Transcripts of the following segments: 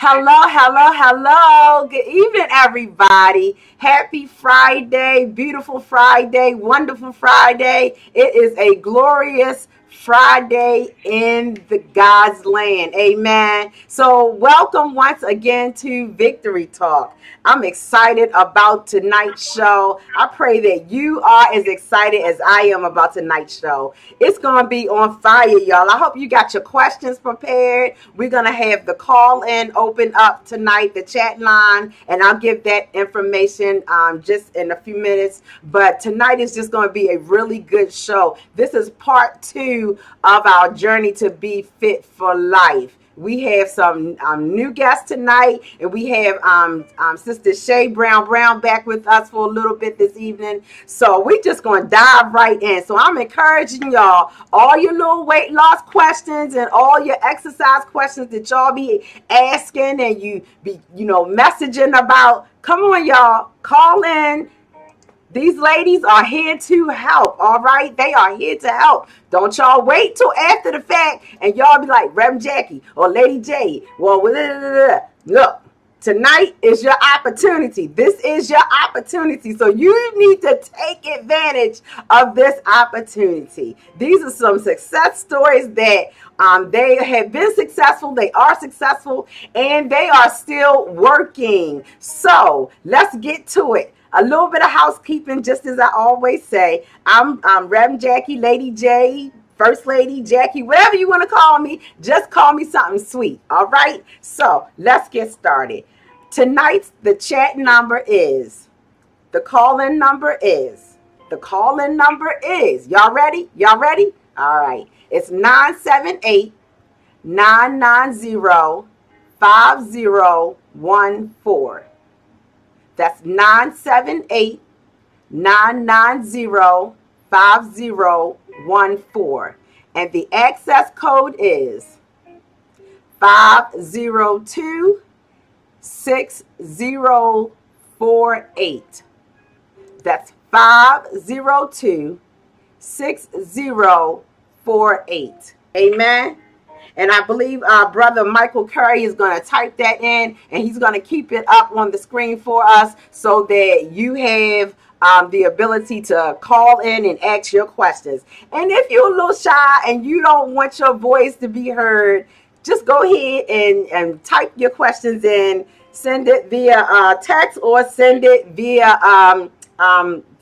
Hello, hello, hello. Good evening, everybody. Happy Friday, beautiful Friday, wonderful Friday. It is a glorious Friday in the God's land. Amen. So, welcome once again to Victory Talk. I'm excited about tonight's show. I pray that you are as excited as I am about tonight's show. It's going to be on fire, y'all. I hope you got your questions prepared. We're going to have the call in open up tonight, the chat line, and I'll give that information just in a few minutes. But tonight is just going to be a really good show. This is part 2 of our journey to be fit for life. We have some new guests tonight, and we have Sister Shay Brown back with us for a little bit this evening. So we're just going to dive right in. So I'm encouraging y'all, all your little weight loss questions and all your exercise questions that y'all be asking and you be, messaging about. Come on, y'all, call in. These ladies are here to help, all right? They are here to help. Don't y'all wait till after the fact and y'all be like, Reverend Jackie or Lady J. Well, look, tonight is your opportunity. This is your opportunity. So you need to take advantage of this opportunity. These are some success stories that they have been successful, they are successful, and they are still working. So let's get to it. A little bit of housekeeping, just as I always say. I'm Reverend Jackie, Lady J, First Lady Jackie, whatever you want to call me. Just call me something sweet, all right? So let's get started. Tonight's the chat number is, the call-in number is, y'all ready? Y'all ready? All right. It's 978-990-5014. That's 978-990-5014. And the access code is 502-6048. That's 502-6048. Amen. And I believe our brother Michael Curry is going to type that in, and he's going to keep it up on the screen for us so that you have the ability to call in and ask your questions. And if you're a little shy and you don't want your voice to be heard, just go ahead and type your questions in. Send it via text or send it via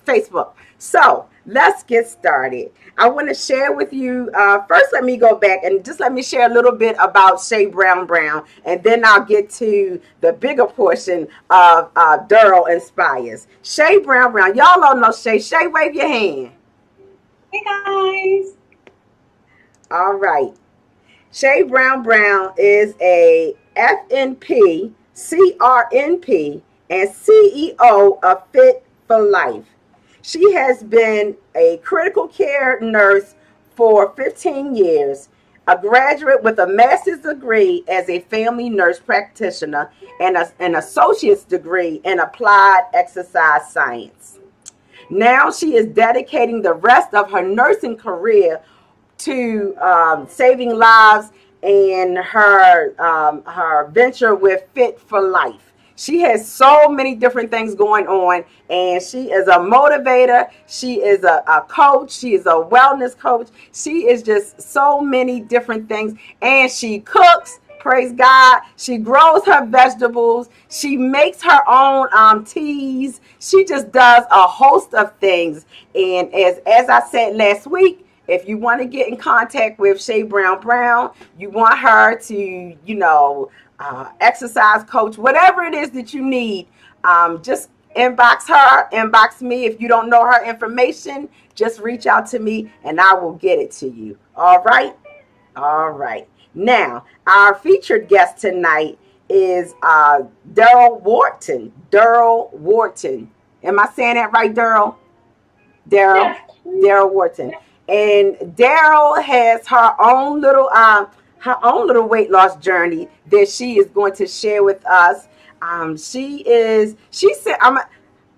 Facebook. So let's get started. I want to share with you, first let me go back and just let me share a little bit about Shay Brown, and then I'll get to the bigger portion of Durrell Inspires. Shay Brown, y'all don't know Shay. Shay, wave your hand. Hey guys. All right. Shay Brown is a FNP, CRNP, and CEO of Fit for Life. She has been a critical care nurse for 15 years, a graduate with a master's degree as a family nurse practitioner, and an associate's degree in applied exercise science. Now she is dedicating the rest of her nursing career to saving lives and her venture with Fit for Life. She has so many different things going on, and she is a motivator. She is a coach. She is a wellness coach. She is just so many different things, and she cooks. Praise God. She grows her vegetables. She makes her own teas. She just does a host of things. And as I said last week, if you want to get in contact with Shay Brown, you want her to, exercise coach, whatever it is that you need, just inbox her, inbox me. If you don't know her information, just reach out to me and I will get it to you. All right. Now, our featured guest tonight is Durrell Wharton. Am I saying that right, Durrell? Durrell Wharton. And Durrell has her own little weight loss journey that she is going to share with us. She said,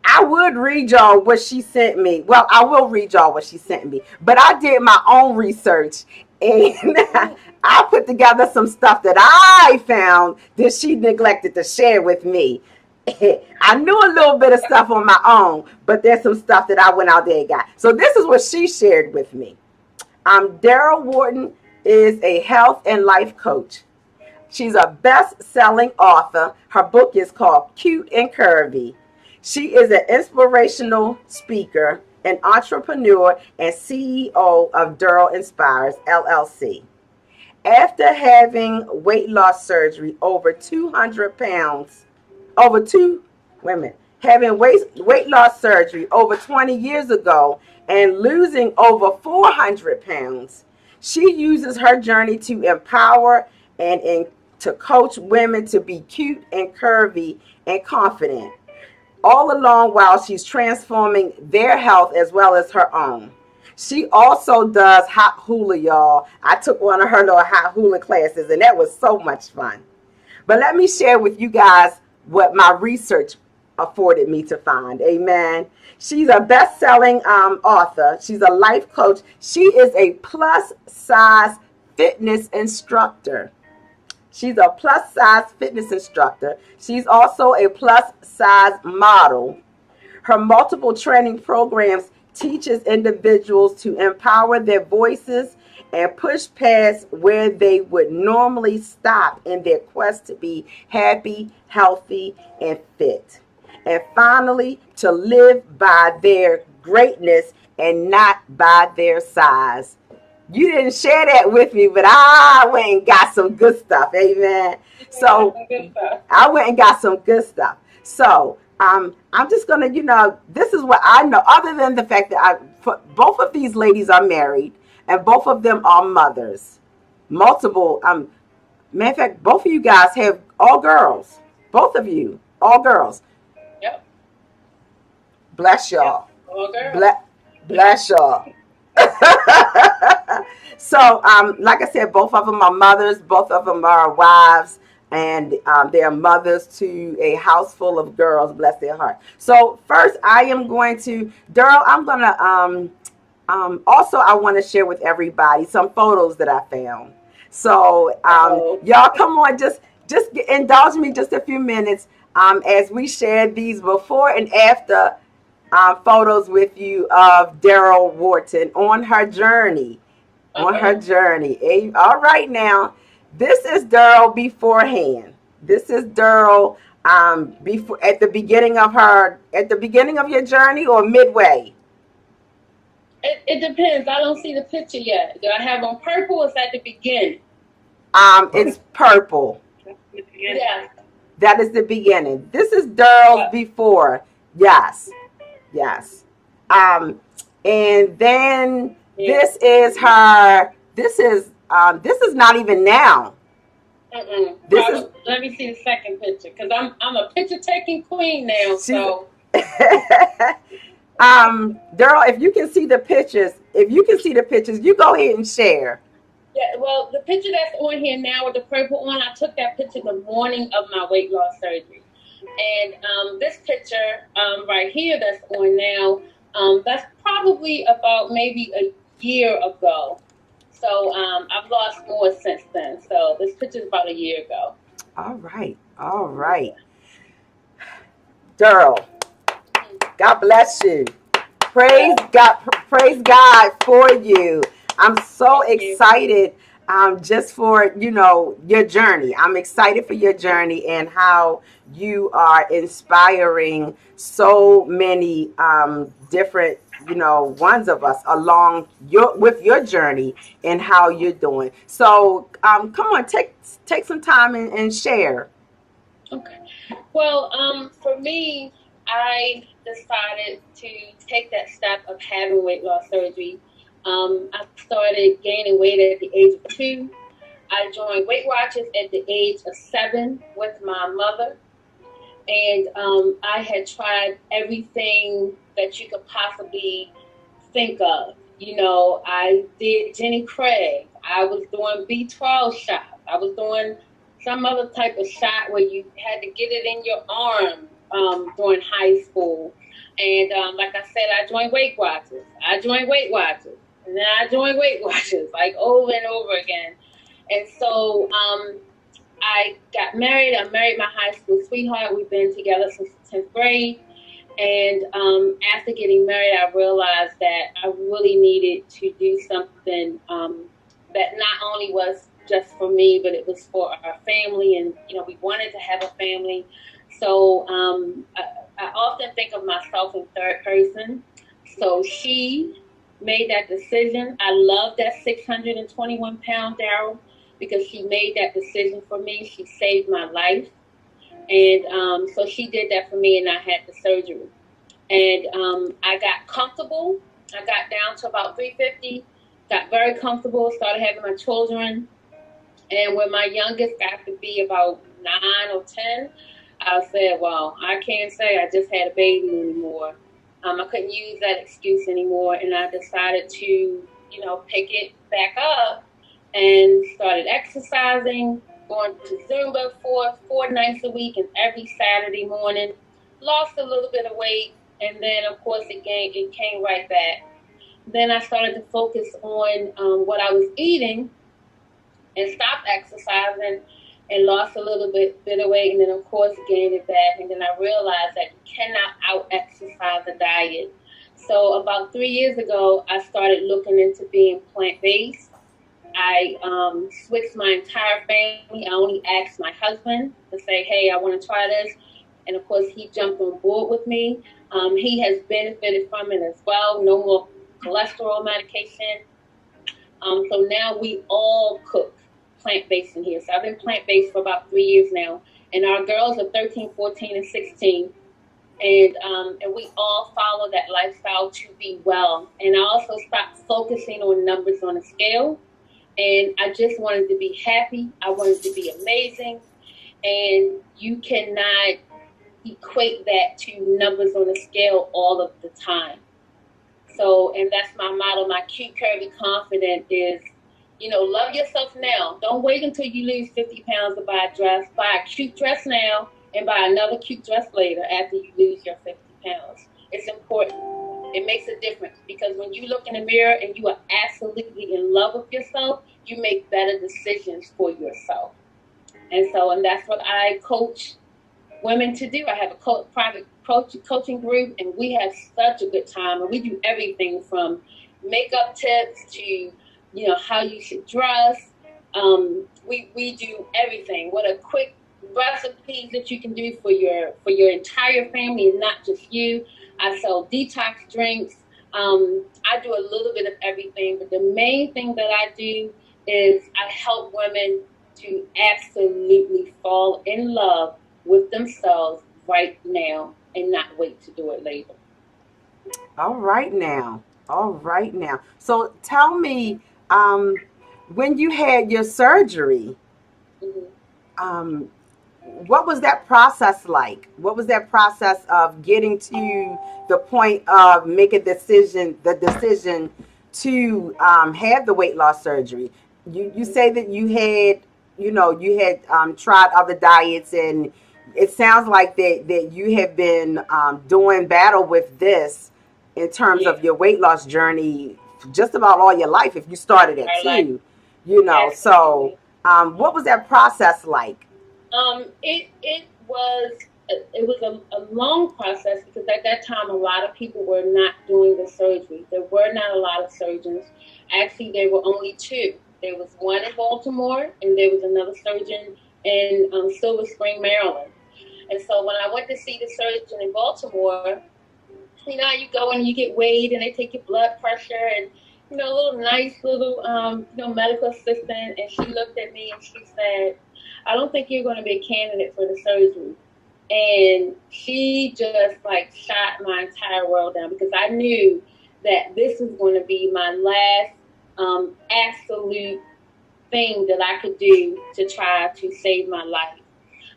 I would read y'all what she sent me. Well, I will read y'all what she sent me, but I did my own research, and I put together some stuff that I found that she neglected to share with me. I knew a little bit of stuff on my own, but there's some stuff that I went out there and got. So this is what she shared with me. Daryl Wharton is a health and life coach. She's a best-selling author. Her book is called Cute and Curvy. She is an inspirational speaker, an entrepreneur, and CEO of Daryl Inspires LLC. After having weight loss surgery over 200 pounds, over two women having weight loss surgery over 20 years ago and losing over 400 pounds, she uses her journey to empower and to coach women to be cute and curvy and confident, all along while she's transforming their health as well as her own. She also does hot hula, y'all. I took one of her little hot hula classes, and that was so much fun. But let me share with you guys what my research afforded me to find. Amen. She's a best-selling author. She's a life coach. She is a plus-size fitness instructor. She's a plus-size fitness instructor. She's also a plus-size model. Her multiple training programs teaches individuals to empower their voices and push past where they would normally stop in their quest to be happy, healthy, and fit. And finally, to live by their greatness and not by their size. You didn't share that with me, but I went and got some good stuff. Amen. So I went and got some good stuff. So I'm just gonna, this is what I know. Other than the fact that both of these ladies are married, and both of them are mothers. Multiple. Matter of fact, both of you guys have all girls. Both of you, all girls. Yep. Bless y'all. Yep. All girls. Bless y'all. So, like I said, both of them are mothers. Both of them are wives. And they're mothers to a house full of girls. Bless their heart. So first, I am going to, Daryl, I'm going to, also, I want to share with everybody some photos that I found. So y'all come on, just indulge me just a few minutes as we share these before and after photos with you of Daryl Wharton on her journey. On her journey. All right now. This is Daryl beforehand. This is Daryl before at the beginning of your journey or midway? It depends. I don't see the picture yet. Do I have on purple or is that the beginning? It's purple. Yeah. That is the beginning. This is Daryl's before. Yes. Yes. And then this is her. This is not even now. Let me see the second picture because I'm a picture taking queen now. So. Daryl, if you can see the pictures, you go ahead and share. Yeah, well, the picture that's on here now with the purple on, I took that picture the morning of my weight loss surgery. And this picture right here that's on now, that's probably about maybe a year ago. So I've lost more since then. So this picture is about a year ago. All right. Daryl, God bless you. Praise God for you. I'm so excited just for, your journey. I'm excited for your journey and how you are inspiring so many different, ones of us along with your journey and how you're doing. So come on, take some time and share. Okay. Well, for me, I decided to take that step of having weight loss surgery. I started gaining weight at the age of 2. I joined Weight Watchers at the age of 7 with my mother. And I had tried everything that you could possibly think of. I did Jenny Craig. I was doing B12 shots. I was doing some other type of shot where you had to get it in your arm during high school. And like I said, I joined Weight Watchers. And then I joined Weight Watchers, like over and over again. And so I got married. I married my high school sweetheart. We've been together since 10th grade. And after getting married, I realized that I really needed to do something that not only was just for me, but it was for our family. And, we wanted to have a family. So I often think of myself in third person. So she made that decision. I love that 621-pound Daryl because she made that decision for me. She saved my life. And so she did that for me, and I had the surgery. And I got comfortable. I got down to about 350, got very comfortable, started having my children. And when my youngest got to be about 9 or 10, I said, well, I can't say I just had a baby anymore. I couldn't use that excuse anymore. And I decided to, pick it back up and started exercising, going to Zumba four nights a week and every Saturday morning. Lost a little bit of weight, and then, of course, it came right back. Then I started to focus on what I was eating and stopped exercising and lost a little bit of weight, and then, of course, gained it back. And then I realized that you cannot out-exercise a diet. So about 3 years ago, I started looking into being plant-based. I switched my entire family. I only asked my husband to say, hey, I want to try this. And, of course, he jumped on board with me. He has benefited from it as well. No more cholesterol medication. So now we all cook plant-based in here. So I've been plant-based for about 3 years now. And our girls are 13, 14, and 16. And we all follow that lifestyle to be well. And I also stopped focusing on numbers on a scale. And I just wanted to be happy. I wanted to be amazing. And you cannot equate that to numbers on a scale all of the time. So, and that's my motto, my cute, curvy, confident is, love yourself now. Don't wait until you lose 50 pounds to buy a dress. Buy a cute dress now and buy another cute dress later after you lose your 50 pounds. It's important. It makes a difference because when you look in the mirror and you are absolutely in love with yourself, you make better decisions for yourself. And that's what I coach women to do. I have a private coaching group, and we have such a good time. And we do everything from makeup tips to, how you should dress. We do everything. What a quick recipes that you can do for your entire family and not just you. I sell detox drinks. I do a little bit of everything, but the main thing that I do is I help women to absolutely fall in love with themselves right now and not wait to do it later. All right now. All right now. So tell me, when you had your surgery, Mm-hmm. what was that process like? What was that process of getting to the point of making the decision to have the weight loss surgery? You say that you had tried other diets, and it sounds like that you have been doing battle with this in terms Yeah, of your weight loss journey just about all your life if you started at I like 2. So absolutely. what was that process like? It was a long process because at that time a lot of people were not doing the surgery. There were not a lot of surgeons. Actually, there were only two. There was one in Baltimore, and there was another surgeon in Silver Spring, Maryland. And so when I went to see the surgeon in Baltimore, you go and you get weighed, and they take your blood pressure, and a little nice little medical assistant, and she looked at me and she said, I don't think you're going to be a candidate for the surgery. And she just like shot my entire world down because I knew that this was going to be my last absolute thing that I could do to try to save my life.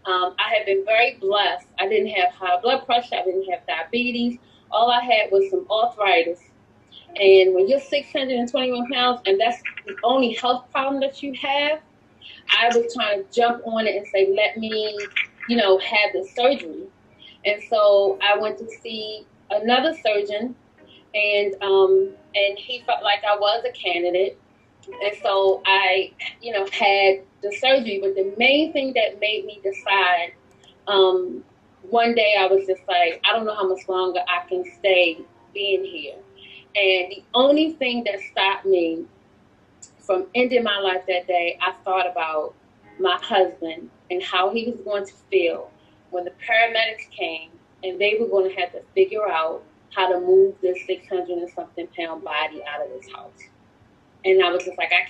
I have been very blessed. I didn't have high blood pressure. I didn't have diabetes. All I had was some arthritis. And when you're 621 pounds and that's the only health problem that you have, I was trying to jump on it and say, let me, have the surgery. And so I went to see another surgeon, and he felt like I was a candidate. And so I, had the surgery. But the main thing that made me decide, one day I was just like, I don't know how much longer I can stay being here. And the only thing that stopped me from ending my life that day, I thought about my husband and how he was going to feel when the paramedics came and they were going to have to figure out how to move this 600 and something pound body out of this house. And I was just like, I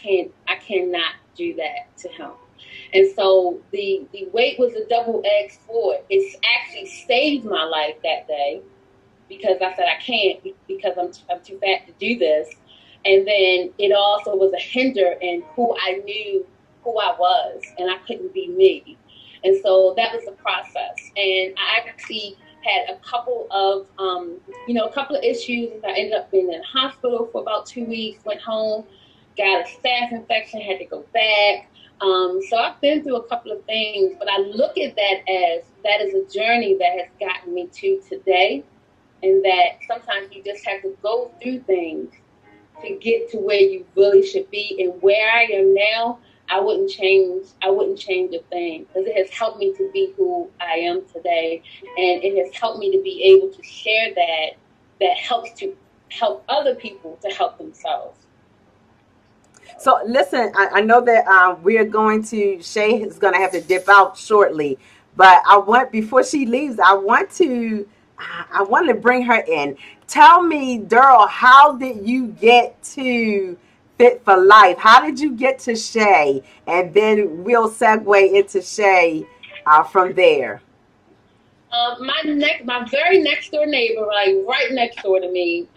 cannot do that to him. And so the weight was a double-edged sword. It actually saved my life that day because I said I can't because I'm too fat to do this. And then it also was a hinder in who I knew who I was, and I couldn't be me. And so that was the process. And I actually had a couple of issues. I ended up being in the hospital for about 2 weeks, went home, got a staph infection, had to go back. So I've been through a couple of things, but I look at that as that is a journey that has gotten me to today, and that sometimes you just have to go through things to get to where you really should be. And where I am now, I wouldn't change a thing, because it has helped me to be who I am today, and it has helped me to be able to share that helps to help other people to help themselves. So listen, I know that Shay is going to have to dip out shortly, but before she leaves, I want to bring her in. Tell me, Daryl, how did you get to Fit for Life? How did you get to Shay? And then we'll segue into Shay from there. My very next door neighbor, like right next door to me,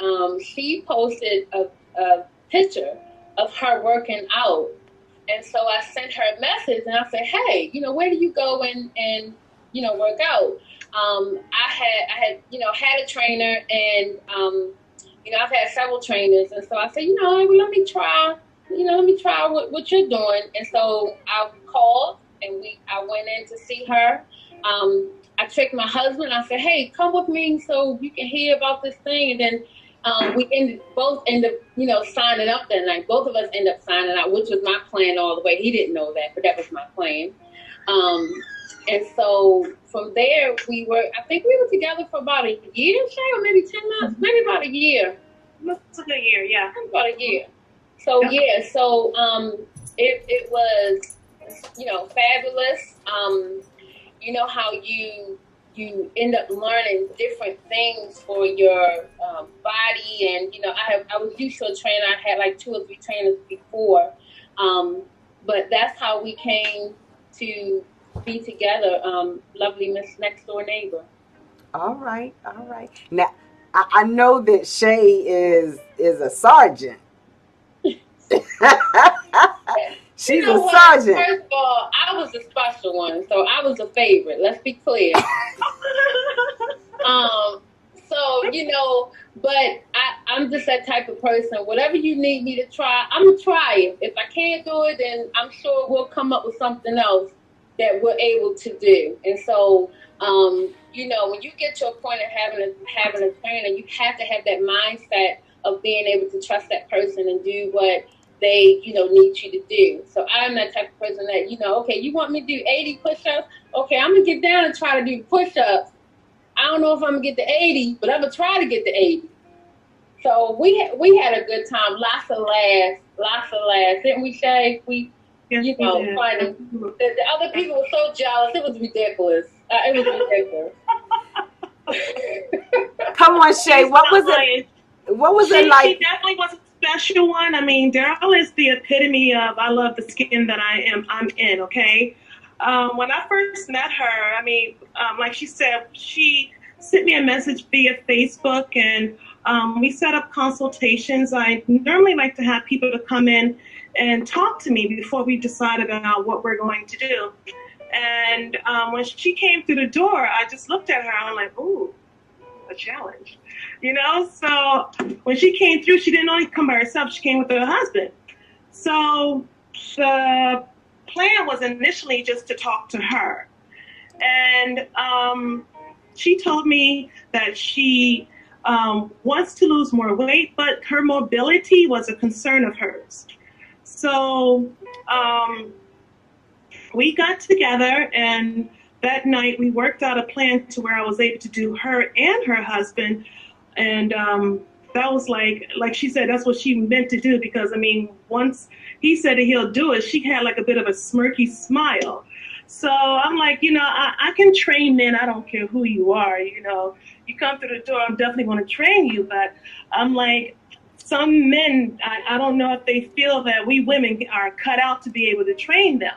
she posted a picture of her working out. And so I sent her a message and I said, hey, where do you go and work out? I had a trainer, and I've had several trainers, and so I said, let me try what you're doing. And so I called and I went in to see her. I tricked my husband. I said, hey, come with me so you can hear about this thing. And then we ended up signing up that night. Both of us ended up signing up, which was my plan all the way. He didn't know that, but that was my plan. And so from there, I think we were together for about a year, Shay, or maybe 10 months, maybe about a year. It's a good year, yeah. About a year. So, yeah, so it was, fabulous. How you end up learning different things for your body. And, I was used to a trainer. I had like 2 or 3 trainers before. But that's how we came to be together, lovely Miss Next Door Neighbor. All right. Now, I know that Shay is a sergeant. She's a sergeant. First of all, I was the special one, so I was a favorite. Let's be clear. But I'm just that type of person. Whatever you need me to try, I'm going to try it. If I can't do it, then I'm sure we'll come up with something else that we're able to do. And so, when you get to a point of having a trainer, you have to have that mindset of being able to trust that person and do what they, need you to do. So I'm that type of person that, okay, you want me to do 80 push-ups? Okay, I'm going to get down and try to do push-ups. I don't know if I'm going to get the 80, but I'm going to try to get the 80. So we had a good time. Lots of laughs. Didn't we, Shay? Funny. The other people were so jealous. It was ridiculous. Come on, Shay. What was it like? She definitely was a special one. I mean, Daryl is the epitome of I love the skin that I'm in, okay? When I first met her, I mean, like she said, she sent me a message via Facebook, and we set up consultations. I normally like to have people to come in and talk to me before we decide about what we're going to do. And when she came through the door, I just looked at her and I'm like, ooh, a challenge. So when she came through, she didn't only come by herself, she came with her husband. So the plan was initially just to talk to her. And she told me that she wants to lose more weight, but her mobility was a concern of hers. So we got together, and that night we worked out a plan to where I was able to do her and her husband. And that was like she said, that's what she meant to do, because I mean, once he said that he'll do it, she had like a bit of a smirky smile. So I'm like, I can train men. I don't care who you are. You come through the door, I'm definitely going to train you. But I'm like, some men, I don't know if they feel that we women are cut out to be able to train them.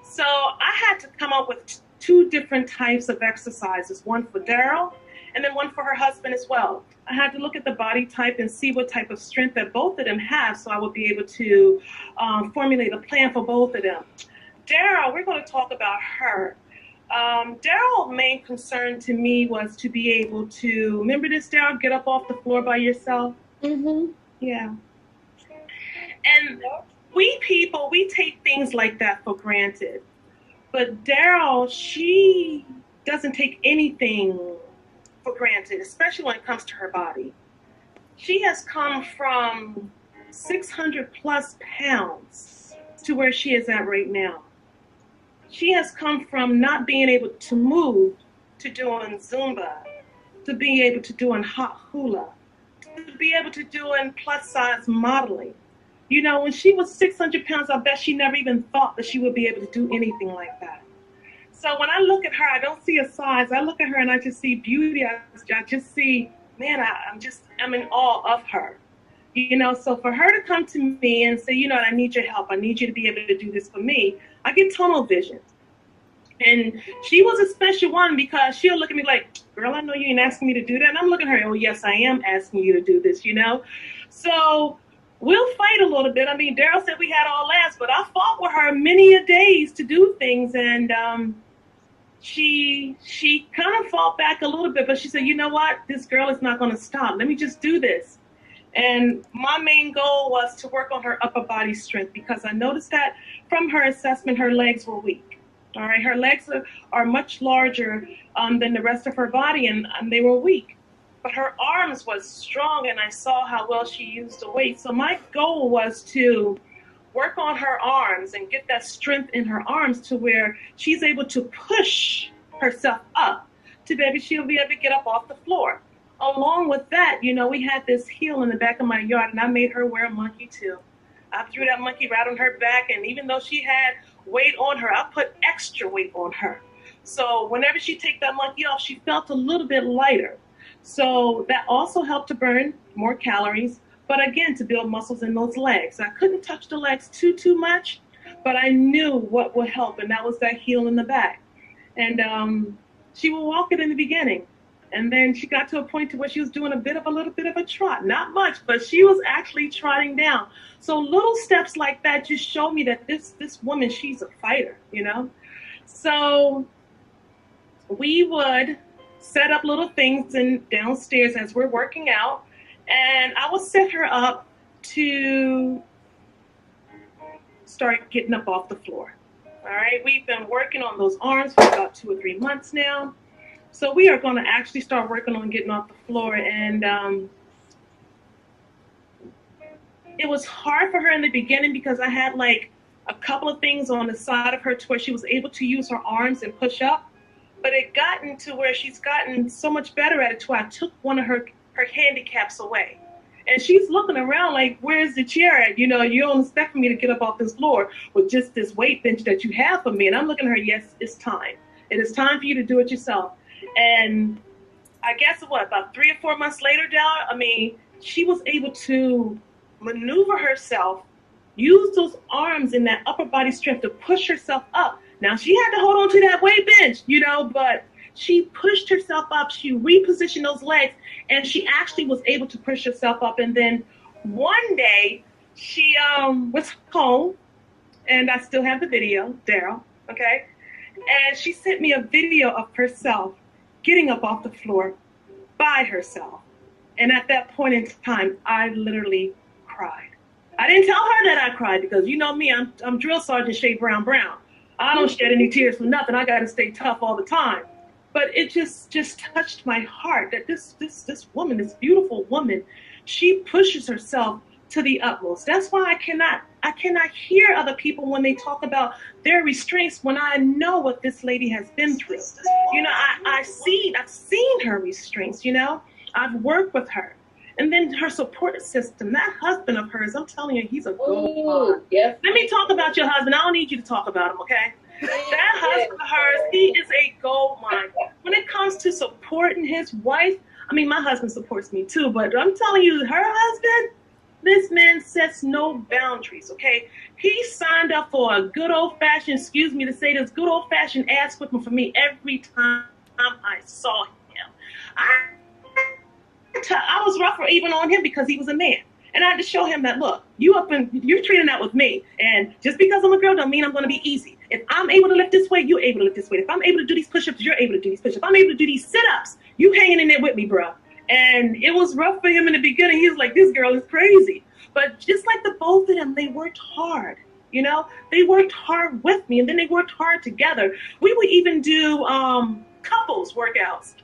So I had to come up with two different types of exercises, one for Daryl and then one for her husband as well. I had to look at the body type and see what type of strength that both of them have, so I would be able to formulate a plan for both of them. Daryl, we're going to talk about her. Daryl's main concern to me was to be able to, remember this, Daryl, get up off the floor by yourself? Mm-hmm. Yeah. And we people, we take things like that for granted. But Daryl, she doesn't take anything for granted, especially when it comes to her body. She has come from 600 plus pounds to where she is at right now. She has come from not being able to move to doing Zumba, to being able to doing hot hula, to be able to doing plus size modeling. When she was 600 pounds, I bet she never even thought that she would be able to do anything like that. So when I look at her, I don't see a size. I look at her and I just see beauty. I just see, man, I'm in awe of her. So for her to come to me and say, I need your help. I need you to be able to do this for me. I get tunnel vision. And she was a special one because she'll look at me like, girl, I know you ain't asking me to do that. And I'm looking at her, oh, yes, I am asking you to do this, So we'll fight a little bit. I mean, Daryl said we had all last, but I fought with her many a days to do things. And she kind of fought back a little bit, but she said, you know what? This girl is not going to stop. Let me just do this. And my main goal was to work on her upper body strength, because I noticed that from her assessment, her legs were weak. All right, her legs are much larger than the rest of her body, and they were weak. But her arms was strong, and I saw how well she used the weight. So my goal was to work on her arms and get that strength in her arms to where she's able to push herself up to she'll be able to get up off the floor. Along with that, we had this hill in the back of my yard, and I made her wear a monkey too. I threw that monkey right on her back, and even though she had weight on her, I put extra weight on her. So whenever she take that monkey off, she felt a little bit lighter. So that also helped to burn more calories, but again, to build muscles in those legs. I couldn't touch the legs too much, but I knew what would help, and that was that heel in the back. And she would walk it in the beginning. And then she got to a point to where she was doing a little bit of a trot. Not much, but she was actually trotting down. So little steps like that just show me that this woman, she's a fighter, So we would set up little things downstairs as we're working out. And I would set her up to start getting up off the floor. All right, we've been working on those arms for about 2 or 3 months now. So we are going to actually start working on getting off the floor. And it was hard for her in the beginning because I had like a couple of things on the side of her to where she was able to use her arms and push up. But it gotten to where she's gotten so much better at it to where I took one of her handicaps away. And she's looking around like, where's the chair at? You don't expect for me to get up off this floor with just this weight bench that you have for me. And I'm looking at her, yes, it's time. It is time for you to do it yourself. And I guess about 3 or 4 months later, she was able to maneuver herself, use those arms and that upper body strength to push herself up. Now she had to hold on to that weight bench, but she pushed herself up. She repositioned those legs, and she actually was able to push herself up. And then one day she was home, and I still have the video, Daryl, okay? And she sent me a video of herself getting up off the floor by herself. And at that point in time, I literally cried. I didn't tell her that I cried because you know me, I'm Drill Sergeant Shay Brown. I don't shed any tears for nothing. I got to stay tough all the time. But it just touched my heart that this woman, this beautiful woman, she pushes herself to the utmost. That's why I cannot hear other people when they talk about their restraints when I know what this lady has been through. You know, I've seen her restraints, you know. I've worked with her. And then her support system, that husband of hers, I'm telling you, he's a gold mine. Yes. Let me talk about your husband. I don't need you to talk about him, okay? That husband of hers, he is a gold mine. When it comes to supporting his wife, I mean, my husband supports me too, but I'm telling you, her husband, this man sets no boundaries, okay? He signed up for a good old-fashioned, excuse me to say this, good old-fashioned ass whipping for me every time I saw him. I was rougher even on him because he was a man. And I had to show him that, look, you're treating that with me. And just because I'm a girl don't mean I'm going to be easy. If I'm able to lift this weight, you're able to lift this weight. If I'm able to do these push-ups, you're able to do these push-ups. If I'm able to do these sit-ups, you hanging in there with me, bro. And it was rough for him in the beginning. He was like, this girl is crazy. But just like the both of them, they worked hard. You know, they worked hard with me, and then they worked hard together. We would even do couples workouts.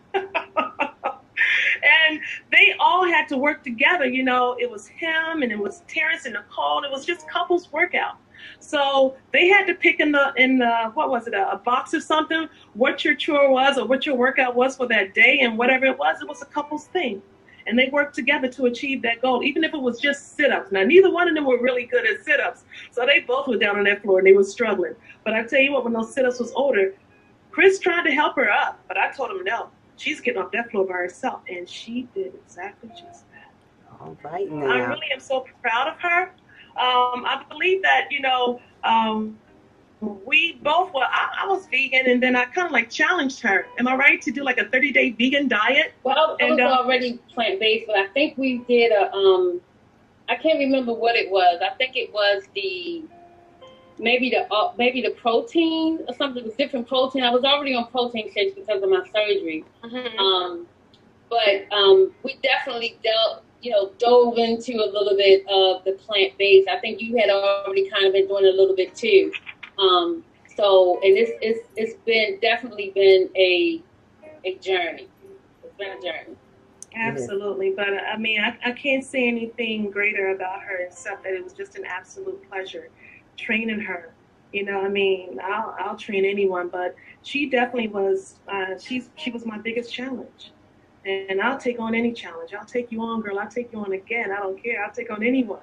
And they all had to work together. You know, it was him and it was Terrence and Nicole. And it was just couples workout. So they had to pick in the what was it, a box or something, what your chore was or what your workout was for that day, and whatever it was a couples thing. And they worked together to achieve that goal, even if it was just sit-ups. Now, neither one of them were really good at sit-ups. So they both were down on that floor and they were struggling. But I tell you what, when those sit-ups was older, Chris tried to help her up, but I told him no. She's getting off that floor by herself, and she did exactly just that. All right now. I really am so proud of her. I believe that, you know, we both were, I was vegan, and then I kind of like challenged her. Am I right to do like a 30-day vegan diet? Well, I was already plant-based, but I think we did I can't remember what it was. I think it was maybe the protein or something. It was different protein. I was already on protein shakes because of my surgery. Mm-hmm. But we definitely dove into a little bit of the plant-based. I think you had already kind of been doing a little bit too. So, and it's definitely been a journey. It's been a journey. Absolutely. But I mean, I can't say anything greater about her except that it was just an absolute pleasure training her. You know, I mean, I'll train anyone, but she definitely was, she was my biggest challenge. And I'll take on any challenge. I'll take you on, girl. I'll take you on again. I don't care. I'll take on anyone.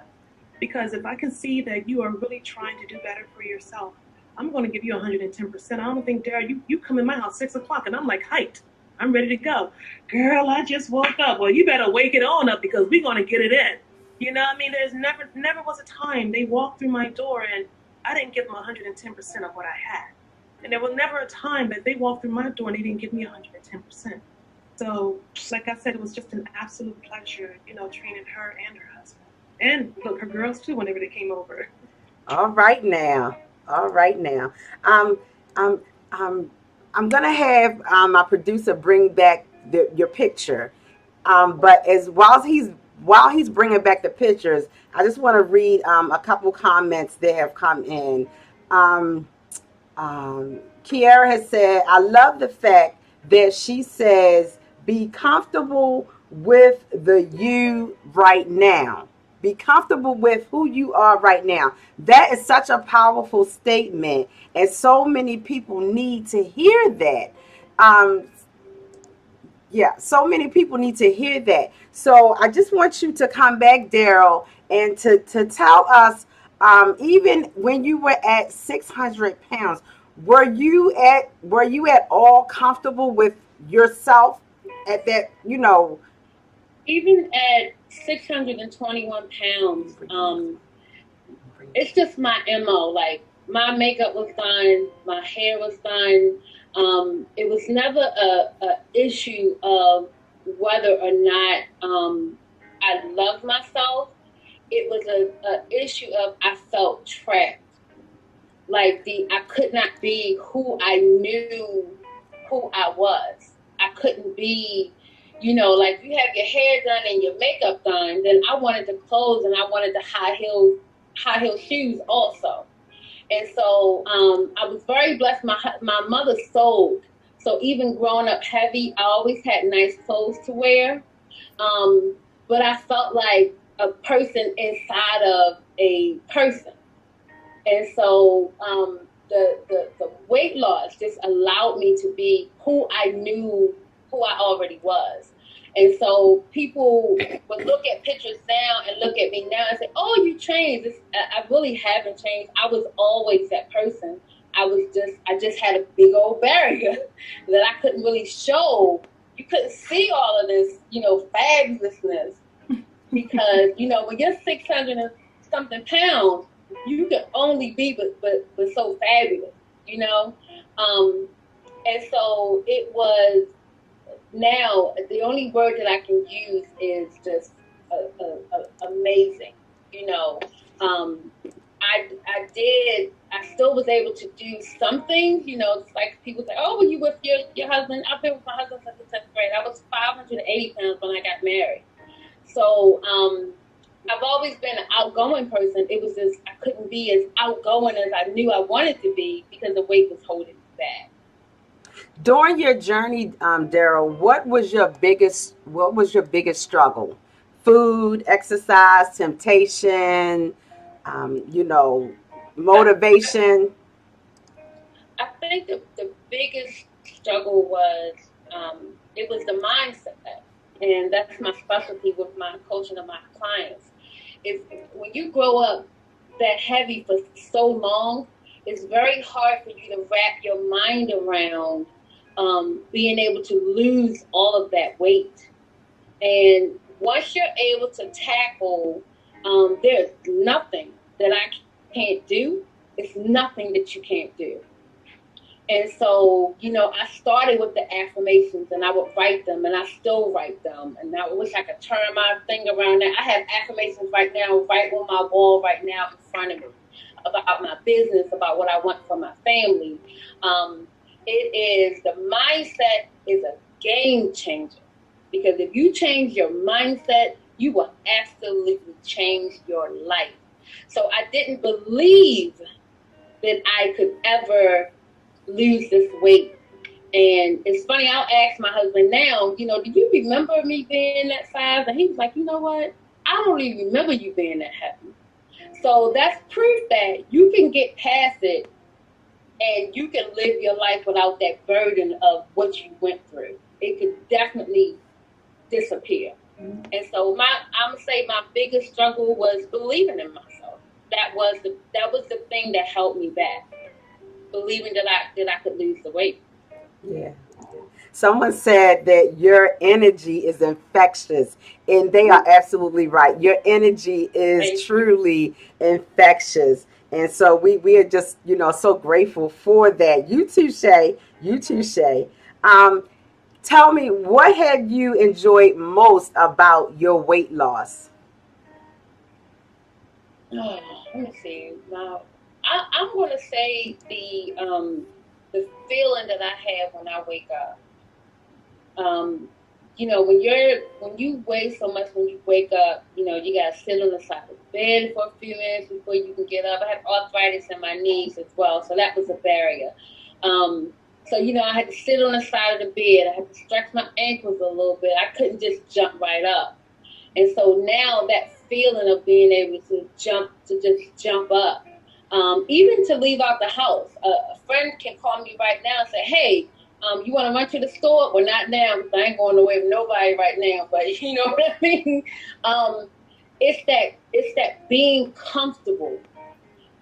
Because if I can see that you are really trying to do better for yourself, I'm going to give you 110%. I don't think, Daryl, you come in my house 6 o'clock and I'm like hyped. I'm ready to go. Girl, I just woke up. Well, you better wake it on up because we're going to get it in. You know what I mean? There's never was a time they walked through my door and I didn't give them 110% of what I had. And there was never a time that they walked through my door and they didn't give me 110%. So, like I said, it was just an absolute pleasure, you know, training her and her husband. And, look, her girls, too, whenever they came over. All right now. I'm going to have my producer bring back your picture. But while he's bringing back the pictures, I just want to read a couple comments that have come in. Kiara has said, I love the fact that she says, be comfortable with you right now. Be comfortable with who you are right now. That is such a powerful statement, and so many people need to hear that. So many people need to hear that. So I just want you to come back, Daryl, and to tell us, even when you were at 600 pounds, were you at all comfortable with yourself at that, you know? Even at 621 pounds, it's just my MO. Like, my makeup was done, my hair was done. It was never a issue of whether or not I loved myself. It was a issue of I felt trapped. Like I could not be who I knew who I was. I couldn't be, you know, like you have your hair done and your makeup done, then I wanted the clothes and I wanted the high heel shoes also. And so I was very blessed. My mother sewed. So even growing up heavy, I always had nice clothes to wear. But I felt like a person inside of a person. And so the weight loss just allowed me to be who I knew who I already was. And so people would look at pictures now and look at me now and say, oh, you changed. I really haven't changed. I was always that person. I just had a big old barrier that I couldn't really show. You couldn't see all of this, fabulousness, because, when you're 600 and something pounds, you can only be but so fabulous, and so it was. Now the only word that I can use is just amazing. I still was able to do some things. It's like people say, oh, were you with your husband? I've been with my husband since the 10th grade. I was 580 pounds when I got married. So I've always been an outgoing person. It was just I couldn't be as outgoing as I knew I wanted to be because the weight was holding me back. During your journey, Daryl, what was your biggest struggle? Food, exercise, temptation, motivation. I think the biggest struggle was it was the mindset, and that's my specialty with my coaching of my clients. Is when you grow up that heavy for so long, it's very hard for you to wrap your mind around being able to lose all of that weight. And once you're able to tackle, there's nothing that I can't do. It's nothing that you can't do. And so, I started with the affirmations, and I would write them, and I still write them. And I wish I could turn my thing around now. I have affirmations right now, right on my wall right now in front of me, about my business, about what I want for my family. The mindset is a game changer, because if you change your mindset, you will absolutely change your life. So I didn't believe that I could ever lose this weight. And it's funny, I'll ask my husband now, do you remember me being that size? And he was like, you know what? I don't even remember you being that heavy. So that's proof that you can get past it and you can live your life without that burden of what you went through. It could definitely disappear. Mm-hmm. And so I'm gonna say my biggest struggle was believing in myself. That was the thing that held me back. Believing that I could lose the weight. Yeah. Someone said that your energy is infectious, and they are absolutely right. Your energy is truly infectious. And so we are just, so grateful for that. You too, Shay. Tell me, what have you enjoyed most about your weight loss? Let me see. Now, I'm going to say the feeling that I have when I wake up. When you weigh so much when you wake up, you got to sit on the side of the bed for a few minutes before you can get up. I have arthritis in my knees as well, so that was a barrier. So, I had to sit on the side of the bed. I had to stretch my ankles a little bit. I couldn't just jump right up. And so now that feeling of being able to just jump up, even to leave out the house, a friend can call me right now and say, hey, you want to run to the store? Well, not now, because I ain't going away with nobody right now. But you know what I mean? It's that being comfortable.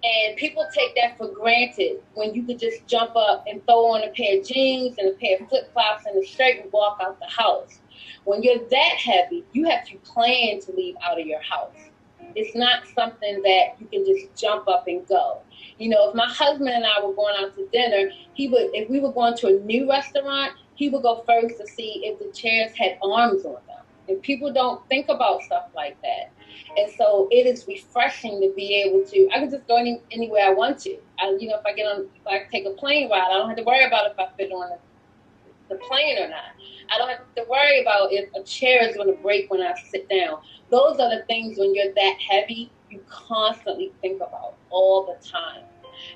And people take that for granted when you could just jump up and throw on a pair of jeans and a pair of flip-flops and a shirt and walk out the house. When you're that heavy, you have to plan to leave out of your house. It's not something that you can just jump up and go. If my husband and I were going out to dinner, if we were going to a new restaurant, he would go first to see if the chairs had arms on them. And people don't think about stuff like that. And so it is refreshing to be able to, I can just go anywhere I want to. If I take a plane ride, I don't have to worry about if I fit on the plane or not. I don't have to worry about if a chair is going to break when I sit down. Those are the things when you're that heavy, you constantly think about all the time.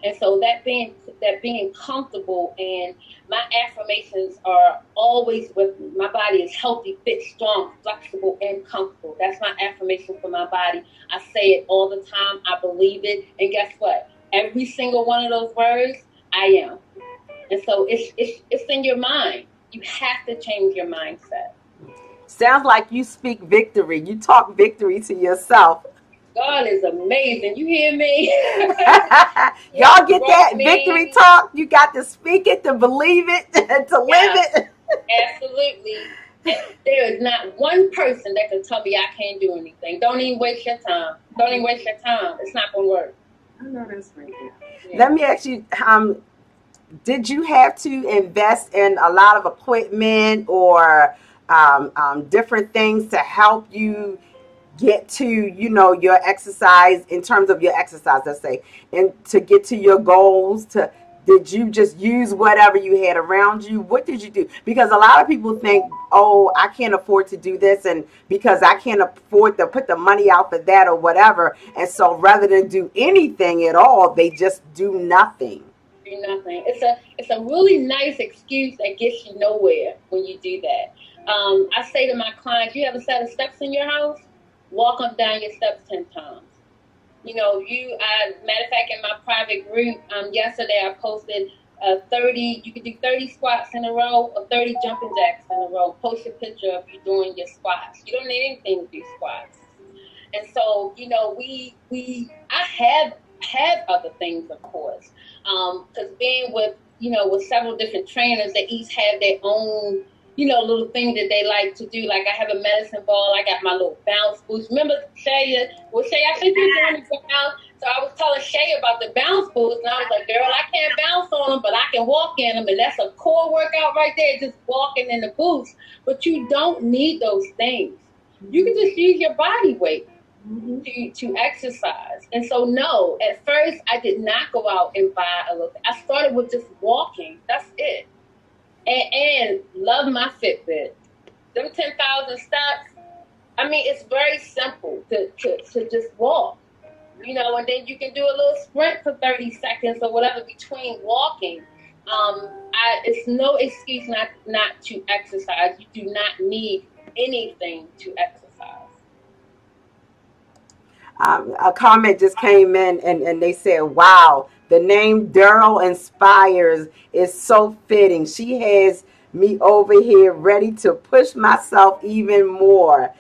And so that being comfortable, and my affirmations are always with me. My body is healthy, fit, strong, flexible, and comfortable. That's my affirmation for my body. I say it all the time. I believe it. And guess what? Every single one of those words, I am. And so it's in your mind. You have to change your mindset. Sounds like you speak victory. You talk victory to yourself. God is amazing. You hear me? Y'all get that victory talk? You got to speak it, to believe it, to live it. Absolutely. And there is not one person that can tell me I can't do anything. Don't even waste your time. Don't even waste your time. It's not going to work. I know that's right. Yeah. Let me ask you, did you have to invest in a lot of equipment or different things to help you get to, your exercise, in terms of your exercise, let's say, and to get to your goals? Did you just use whatever you had around you? What did you do? Because a lot of people think, oh, I can't afford to do this, and because I can't afford to put the money out for that or whatever. And so rather than do anything at all, they just do nothing. Do nothing. It's a really nice excuse that gets you nowhere when you do that. I say to my clients, you have a set of steps in your house, walk them down your steps 10 times. Matter of fact, in my private group, yesterday I posted 30, you can do 30 squats in a row or 30 jumping jacks in a row. Post a picture of you doing your squats. You don't need anything to do squats. And so, I have other things, of course, because being with several different trainers, they each have their own, little thing that they like to do. Like I have a medicine ball. I got my little bounce boost. Remember Shay? Well, Shay, I think you're doing the bounce. So I was telling Shay about the bounce boost, and I was like, girl, I can't bounce on them, but I can walk in them. And that's a core workout right there, just walking in the boost. But you don't need those things. You can just use your body weight to exercise. And so, no, at first I did not go out and buy a little. I started with just walking. That's it. And love my Fitbit. Them 10,000 steps, it's very simple to just walk, and then you can do a little sprint for 30 seconds or whatever between walking. It's no excuse not to exercise. You do not need anything to exercise. A comment just came in and they said, wow, the name Daryl Inspires is so fitting. She has me over here ready to push myself even more.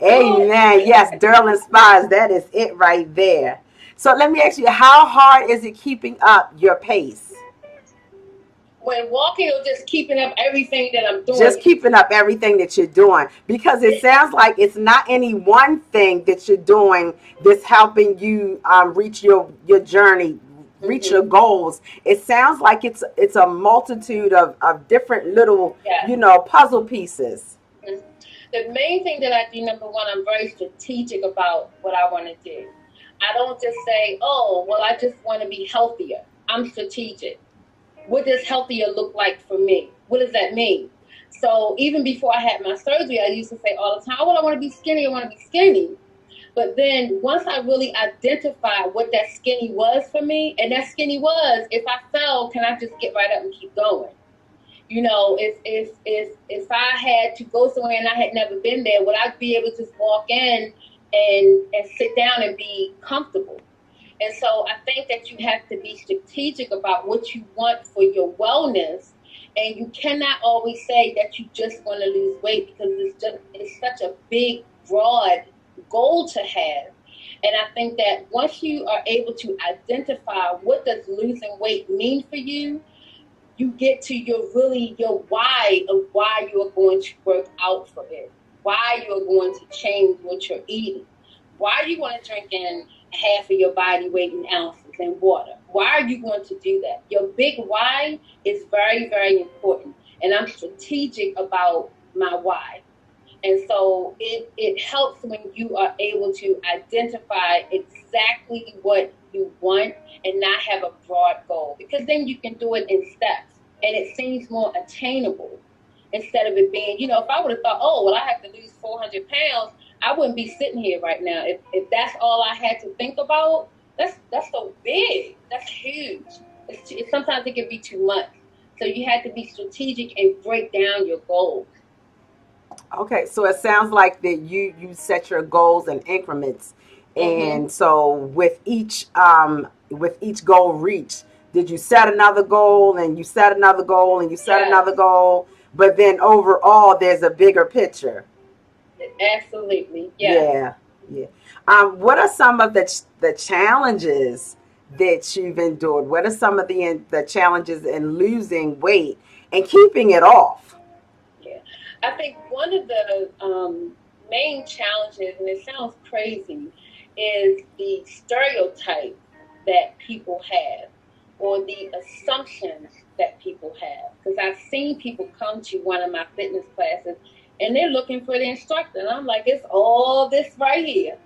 Amen. Yes, Daryl Inspires. That is it right there. So let me ask you, how hard is it keeping up your pace? When walking or just keeping up everything that I'm doing? Just keeping up everything that you're doing. Because it sounds like it's not any one thing that you're doing that's helping you reach your journey, reach your goals. It sounds like it's a multitude of different little, puzzle pieces. The main thing that I do, number one, I'm very strategic about what I want to do. I don't just say, oh, well, I just want to be healthier. I'm strategic. What does healthier look like for me? What does that mean? So even before I had my surgery, I used to say all the time, oh, well, I want to be skinny. I want to be skinny. But then once I really identified what that skinny was for me, and that skinny was, if I fell, can I just get right up and keep going? If I had to go somewhere and I had never been there, would I be able to just walk in and sit down and be comfortable? And so I think that you have to be strategic about what you want for your wellness. And you cannot always say that you just want to lose weight, because it's such a big, broad goal to have. And I think that once you are able to identify what does losing weight mean for you, you get to your why of why you are going to work out for it, why you are going to change what you're eating, why you want to drink in half of your body weight in ounces in water. Why are you going to do that? Your big why is very, very important. And I'm strategic about my why. And so it helps when you are able to identify exactly what you want and not have a broad goal, because then you can do it in steps and it seems more attainable instead of it being, if I would have thought, oh, well, I have to lose 400 pounds, I wouldn't be sitting here right now. If that's all I had to think about, that's so big. That's huge. Sometimes it can be too much. So you have to be strategic and break down your goals. Okay, so it sounds like that you set your goals in increments, Mm-hmm. and so with each goal reached, did you set another goal and you set another goal and you set Yes, another goal, but then overall there's a bigger picture. absolutely. Yes. Yeah, yeah. What are some of the challenges that you've endured? What are some of the challenges in losing weight and keeping it off? Yeah. I think one of the main challenges, and it sounds crazy, is the stereotype that people have or the assumptions that people have. Because I've seen people come to one of my fitness classes and they're looking for the instructor. And I'm like, it's all this right here,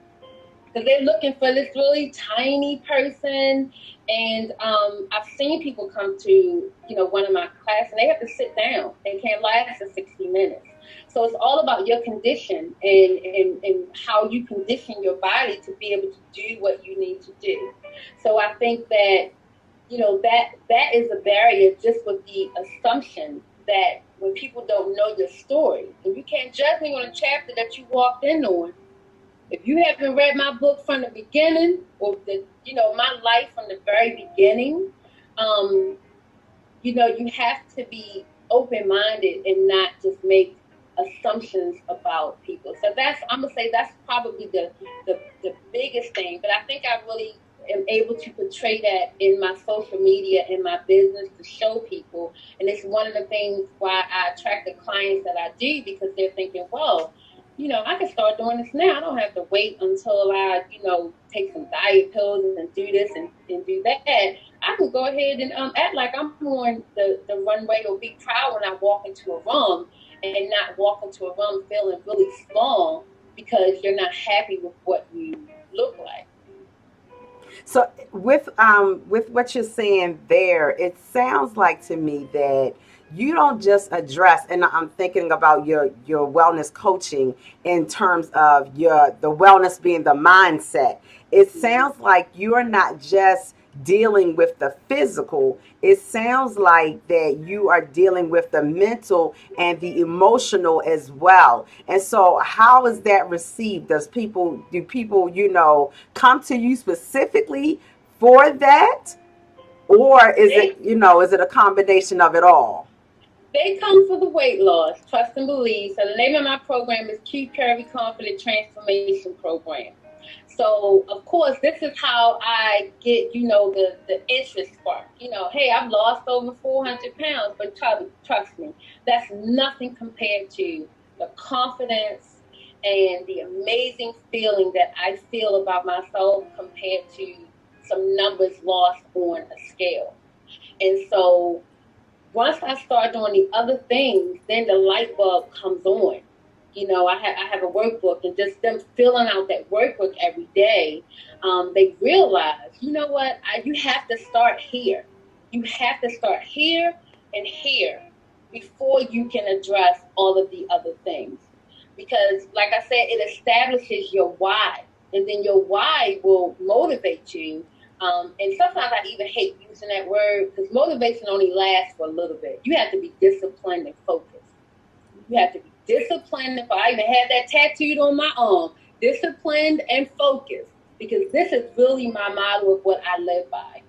because they're looking for this really tiny person. And I've seen people come to one of my classes and they have to sit down. They can't last for 60 minutes. So it's all about your condition and how you condition your body to be able to do what you need to do. So I think that that is a barrier, just with the assumption that when people don't know your story, and you can't judge me on a chapter that you walked in on. If you haven't read my book from the beginning, or my life from the very beginning, you have to be open-minded and not just make assumptions about people. So I'm gonna say that's probably the biggest thing. But I think I really am able to portray that in my social media and my business to show people. And it's one of the things why I attract the clients that I do, because they're thinking, well, I can start doing this now. I don't have to wait until I, take some diet pills and do this and do that. I can go ahead and act like I'm on the runway, or be proud when I walk into a room, and not walk into a room feeling really small because you're not happy with what you look like. So with what you're saying there, it sounds like to me that you don't just address, and I'm thinking about your wellness coaching in terms of the wellness being the mindset. It sounds like you are not just dealing with the physical. It sounds like that you are dealing with the mental and the emotional as well. And so how is that received? Do people, come to you specifically for that? Or They is it a combination of it all? They come for the weight loss, trust and believe. So the name of my program is Keep Curvy Confident Transformation Program. So of course, this is how I get, the interest spark. Hey, I've lost over 400 pounds, but trust me, that's nothing compared to the confidence and the amazing feeling that I feel about myself compared to some numbers lost on a scale. And so once I start doing the other things, then the light bulb comes on. I have a workbook, and just them filling out that workbook every day, they realize, you know what, you have to start here. You have to start here and here before you can address all of the other things. Because, like I said, it establishes your why, and then your why will motivate you. And sometimes I even hate using that word, because motivation only lasts for a little bit. You have to be disciplined and focused. You have to be disciplined. If I even had that tattooed on my arm, disciplined and focused, because this is really my model of what I live by.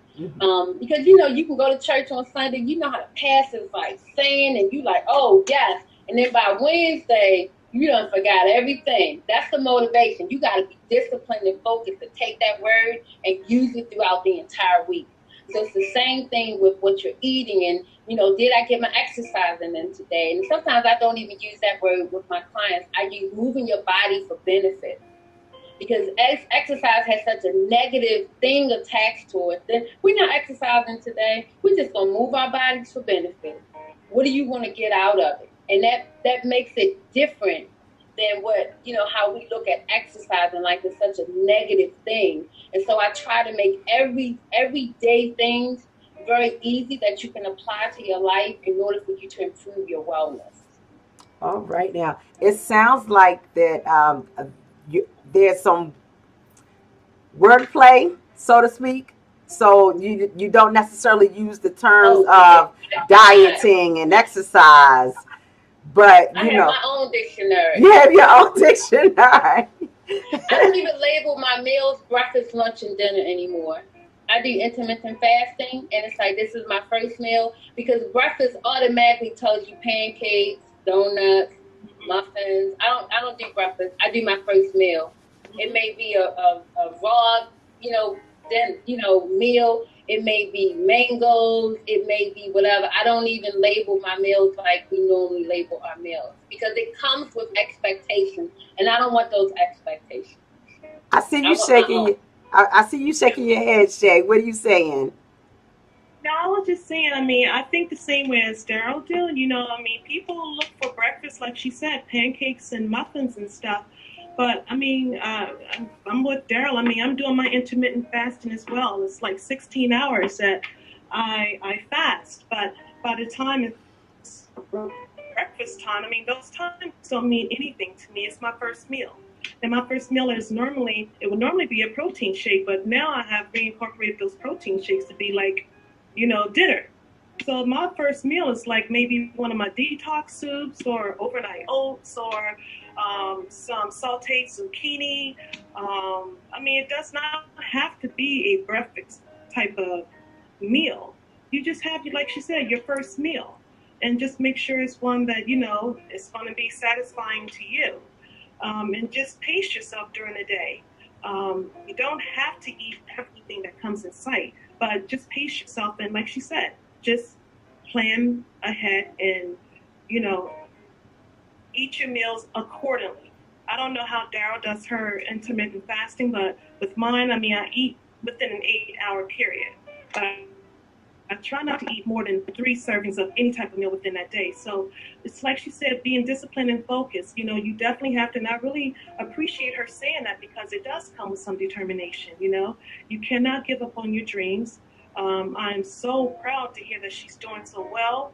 Because you can go to church on Sunday, you know how to pass is like saying, and you like, oh yes, and then by Wednesday you done forgot everything. That's the motivation. You got to be disciplined and focused to take that word and use it throughout the entire week. So it's the same thing with what you're eating, and did I get my exercising in today? And sometimes I don't even use that word with my clients. I use moving your body for benefit, because exercise has such a negative thing attached to it. Then we're not exercising today. We're just gonna move our bodies for benefit. What do you want to get out of it? And that makes it different than how we look at exercising, like it's such a negative thing. And so I try to make everyday things very easy that you can apply to your life in order for you to improve your wellness. All right, now it sounds like that there's some wordplay, so to speak. So you don't necessarily use the terms Oh, of I do not. dieting and exercise, but I have my own you dictionary. have your own dictionary. I don't even label my meals breakfast, lunch, and dinner anymore. I do intermittent fasting, and it's like this is my first meal because breakfast automatically tells you pancakes, donuts, muffins. I don't do breakfast. I do my first meal. It may be a raw, then meal. It may be mangoes. It may be whatever. I don't even label my meals like we normally label our meals because it comes with expectations, and I don't want those expectations. I see I you want my shaking. own. I see you shaking your head, Shay. What are you saying? No, I was just saying, I mean, I think the same way as Daryl do. I mean, people look for breakfast, like she said, pancakes and muffins and stuff. But I mean, I'm with Daryl. I mean, I'm doing my intermittent fasting as well. It's like 16 hours that I fast. But by the time it's breakfast time, I mean, those times don't mean anything to me. It's my first meal. And my first meal it would normally be a protein shake, but now I have reincorporated those protein shakes to be like, dinner. So my first meal is like maybe one of my detox soups or overnight oats or some sauteed zucchini. I mean, it does not have to be a breakfast type of meal. You just have, like she said, your first meal. And just make sure it's one that, is going to be satisfying to you. And just pace yourself during the day. You don't have to eat everything that comes in sight, but just pace yourself. And like she said, just plan ahead and, you know, eat your meals accordingly. I don't know how Daryl does her intermittent fasting, but with mine, I mean, I eat within an 8-hour period. But I try not to eat more than 3 servings of any type of meal within that day. So it's like she said, being disciplined and focused. You definitely have to, and I really appreciate her saying that because it does come with some determination. You cannot give up on your dreams. I'm so proud to hear that she's doing so well.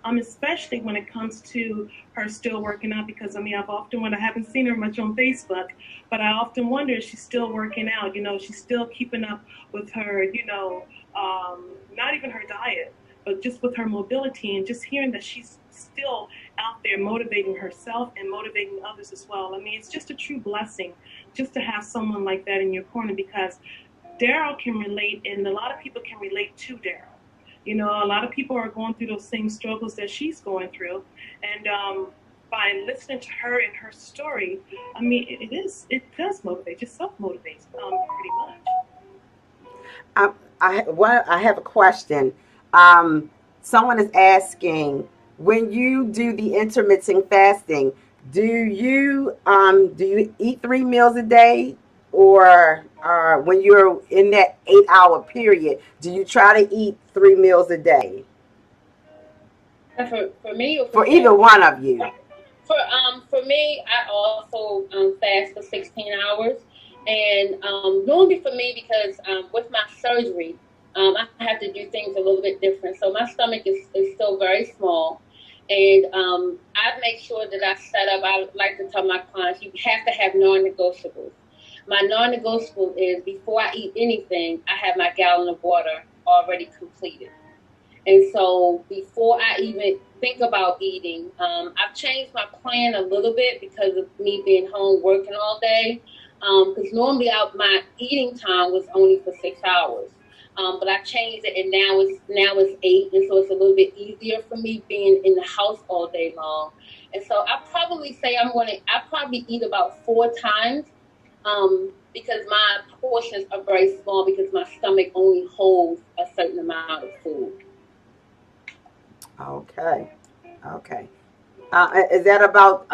Especially when it comes to her still working out, because I mean, I haven't seen her much on Facebook, but I often wonder if she's still working out. She's still keeping up with her, not even her diet, but just with her mobility, and just hearing that she's still out there motivating herself and motivating others as well. I mean, it's just a true blessing just to have someone like that in your corner, because Daryl can relate, and a lot of people can relate to Daryl. A lot of people are going through those same struggles that she's going through. And by listening to her and her story, I mean, it does motivate, just self-motivates pretty much. I have a question. Someone is asking, when you do the intermittent fasting, do you eat 3 meals a day, or when you're in that 8-hour period, do you try to eat 3 meals a day? For me or for For either Daryl? one of you. For me, I also fast for 16 hours, and normally for me because with my surgery, I have to do things a little bit different. So my stomach is still very small, and I make sure that I set up. I like to tell my clients you have to have non-negotiables. My non-negotiable is before I eat anything, I have my gallon of water already completed. And so before I even think about eating, I've changed my plan a little bit because of me being home working all day. Because normally my eating time was only for 6 hours. But I changed it, and now it's 8, and so it's a little bit easier for me being in the house all day long. And so I probably say I probably eat about 4 times, because my portions are very small because my stomach only holds a certain amount of food. Okay. Okay. Is that about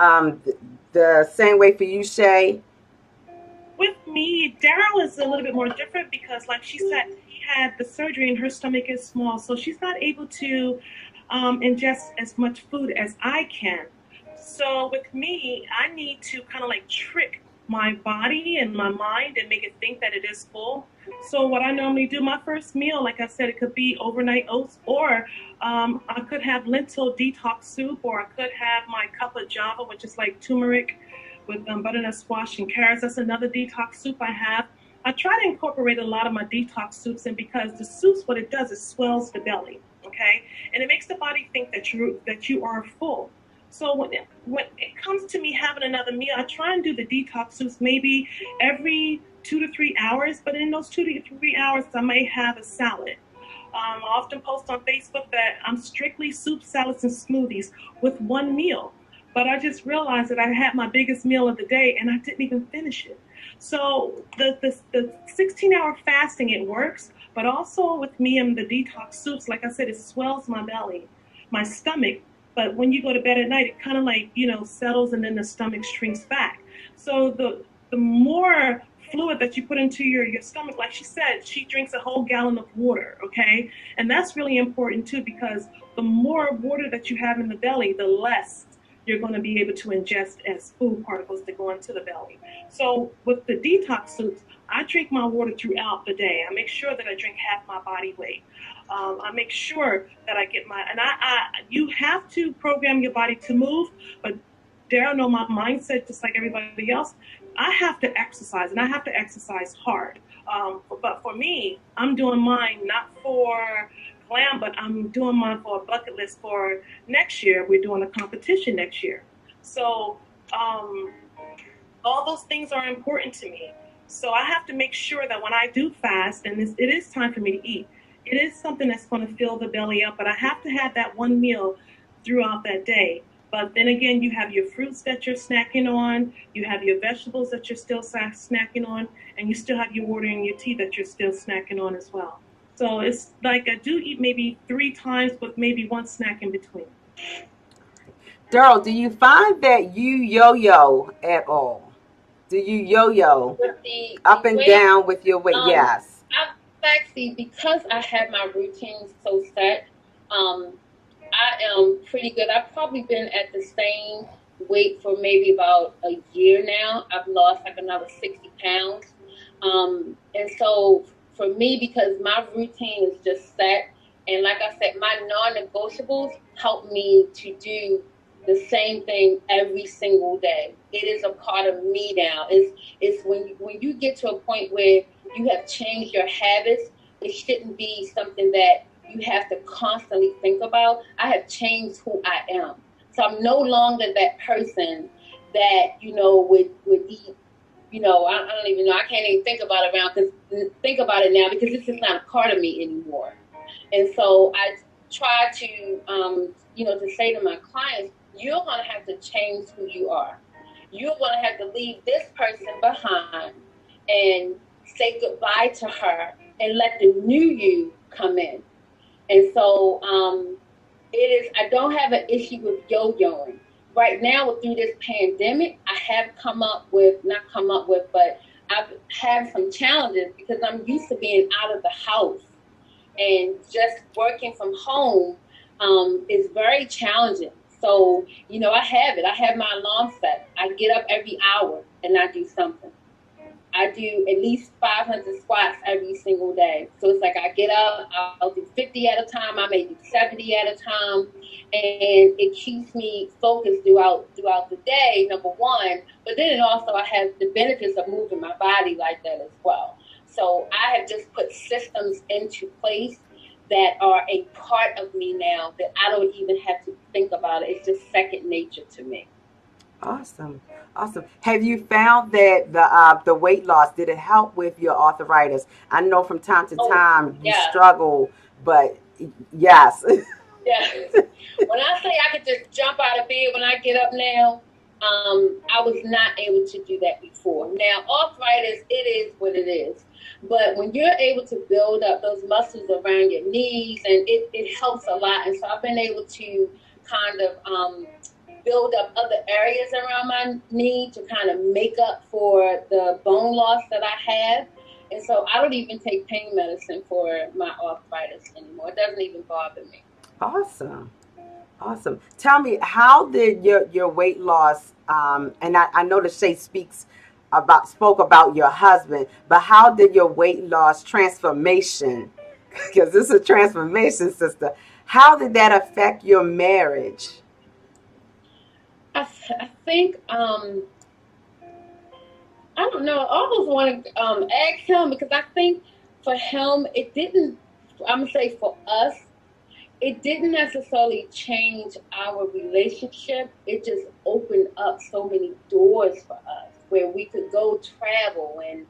the same way for you, Shay? With me, Daryl is a little bit more different because, like she said, he had the surgery and her stomach is small, so she's not able to ingest as much food as I can. So with me, I need to kind of like trick my body and my mind and make it think that it is full. So what I normally do, my first meal, like I said, it could be overnight oats, or I could have lentil detox soup, or I could have my cup of java, which is like turmeric with butternut squash and carrots. That's another detox soup I have. I try to incorporate a lot of my detox soups in, because the soups, what it does is swells the belly, okay, and it makes the body think that you are full. So when it comes to me having another meal, I try and do the detox soups maybe every 2 to 3 hours. But in those 2 to 3 hours, I may have a salad. I often post on Facebook that I'm strictly soup, salads, and smoothies with one meal. But I just realized that I had my biggest meal of the day and I didn't even finish it. So the 16-hour fasting, it works, but also with me and the detox soups, like I said, it swells my belly, my stomach. But when you go to bed at night, it kind of like, settles, and then the stomach shrinks back. So the more fluid that you put into your stomach, like she said, she drinks a whole gallon of water, okay? And that's really important too, because the more water that you have in the belly, the less you're going to be able to ingest as food particles that go into the belly. So with the detox soups, I drink my water throughout the day. I make sure that I drink half my body weight. I make sure that I get you have to program your body to move, but Daryl, know my mindset, just like everybody else, I have to exercise, and I have to exercise hard. But for me, I'm doing mine not for glam, but I'm doing mine for a bucket list for next year. We're doing a competition next year. So all those things are important to me. So I have to make sure that when I do fast, and it is time for me to eat, it is something that's going to fill the belly up, but I have to have that one meal throughout that day. But then again, you have your fruits that you're snacking on, you have your vegetables that you're still snacking on, and you still have your water and your tea that you're still snacking on as well. So it's like I do eat maybe 3 times with maybe one snack in between. Daryl, do you find that you yo-yo at all? Do you yo-yo up and weight, down with your weight? Yes. I've actually, because I have my routine so set, I am pretty good. I've probably been at the same weight for maybe about a year now. I've lost like another 60 pounds. And so for me, because my routine is just set, and like I said, my non-negotiables help me to do the same thing every single day. It is a part of me now. It's when you get to a point where you have changed your habits, it shouldn't be something that you have to constantly think about. I have changed who I am. So I'm no longer that person that, would eat, I don't even know. I can't even think about it now because it's just not a part of me anymore. And so I try to, to say to my clients, you're going to have to change who you are. You're going to have to leave this person behind and say goodbye to her and let the new you come in. And so I don't have an issue with yo-yoing. Right now, through this pandemic, I have but I've had some challenges because I'm used to being out of the house, and just working from home is very challenging. So, I have my alarm set. I get up every hour and I do something. I do at least 500 squats every single day. So it's like I get up, I'll do 50 at a time, I may do 70 at a time, and it keeps me focused throughout the day, number one. But then I have the benefits of moving my body like that as well. So I have just put systems into place that are a part of me now that I don't even have to think about it. It's just second nature to me. Awesome. Have you found that the weight loss, did it help with your arthritis? I know from time to time you struggle, but yes. Yeah. When I say I could just jump out of bed when I get up now, I was not able to do that before. Now, arthritis, it is what it is. But when you're able to build up those muscles around your knees, and it helps a lot. And so I've been able to kind of build up other areas around my knee to kind of make up for the bone loss that I have. And so I don't even take pain medicine for my arthritis anymore. It doesn't even bother me. Awesome. Tell me, how did your weight loss, and I know that Shay spoke about your husband, but how did your weight loss transformation, because this is a transformation, sister, how did that affect your marriage? I think I don't know. I almost want to ask him because I think for him, it didn't, I'm going to say for us, it didn't necessarily change our relationship. It just opened up so many doors for us where we could go travel and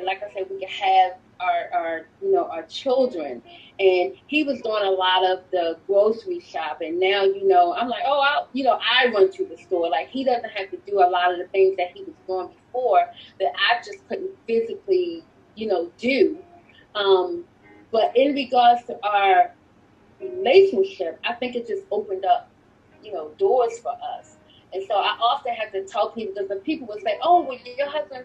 like I said, we could have our our children. And he was doing a lot of the grocery shopping. Now I'm like, oh, I run to the store. Like he doesn't have to do a lot of the things that he was doing before that I just couldn't physically do. Um, but in regards to our relationship, I think it just opened up, doors for us. And so I often have to tell people because the people would say, "Oh, well, your husband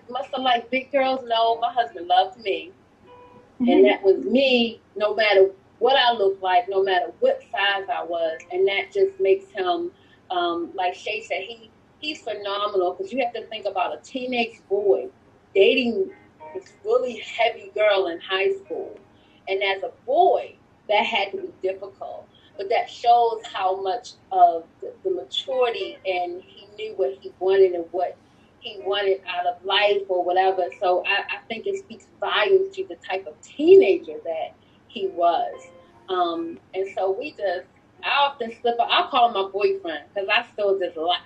must have liked big girls." No, my husband loved me, and that was me. No matter what I looked like, no matter what size I was, and that just makes him, like Shay said, he's phenomenal because you have to think about a teenage boy dating this really heavy girl in high school, and as a boy that had to be difficult. But that shows how much of the maturity and he knew what he wanted and what he wanted out of life or whatever. So I think it speaks volumes to the type of teenager that he was. And so I often slip up. I'll call him my boyfriend because I still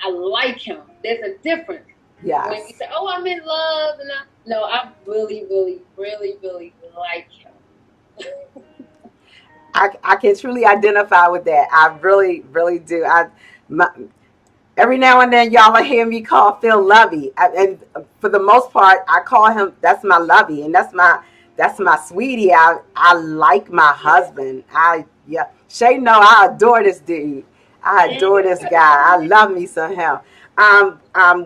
I like him. There's a difference. Yes. When you say, "Oh, I'm in love," and no, I really, really, really, really like him. I can truly identify with that. I really, really do. Every now and then, y'all will hear me call Phil Lovey, and for the most part, I call him. That's my Lovey, and that's my sweetie. I like my husband. Shay, no, I adore this dude. I adore this guy. I love me some him.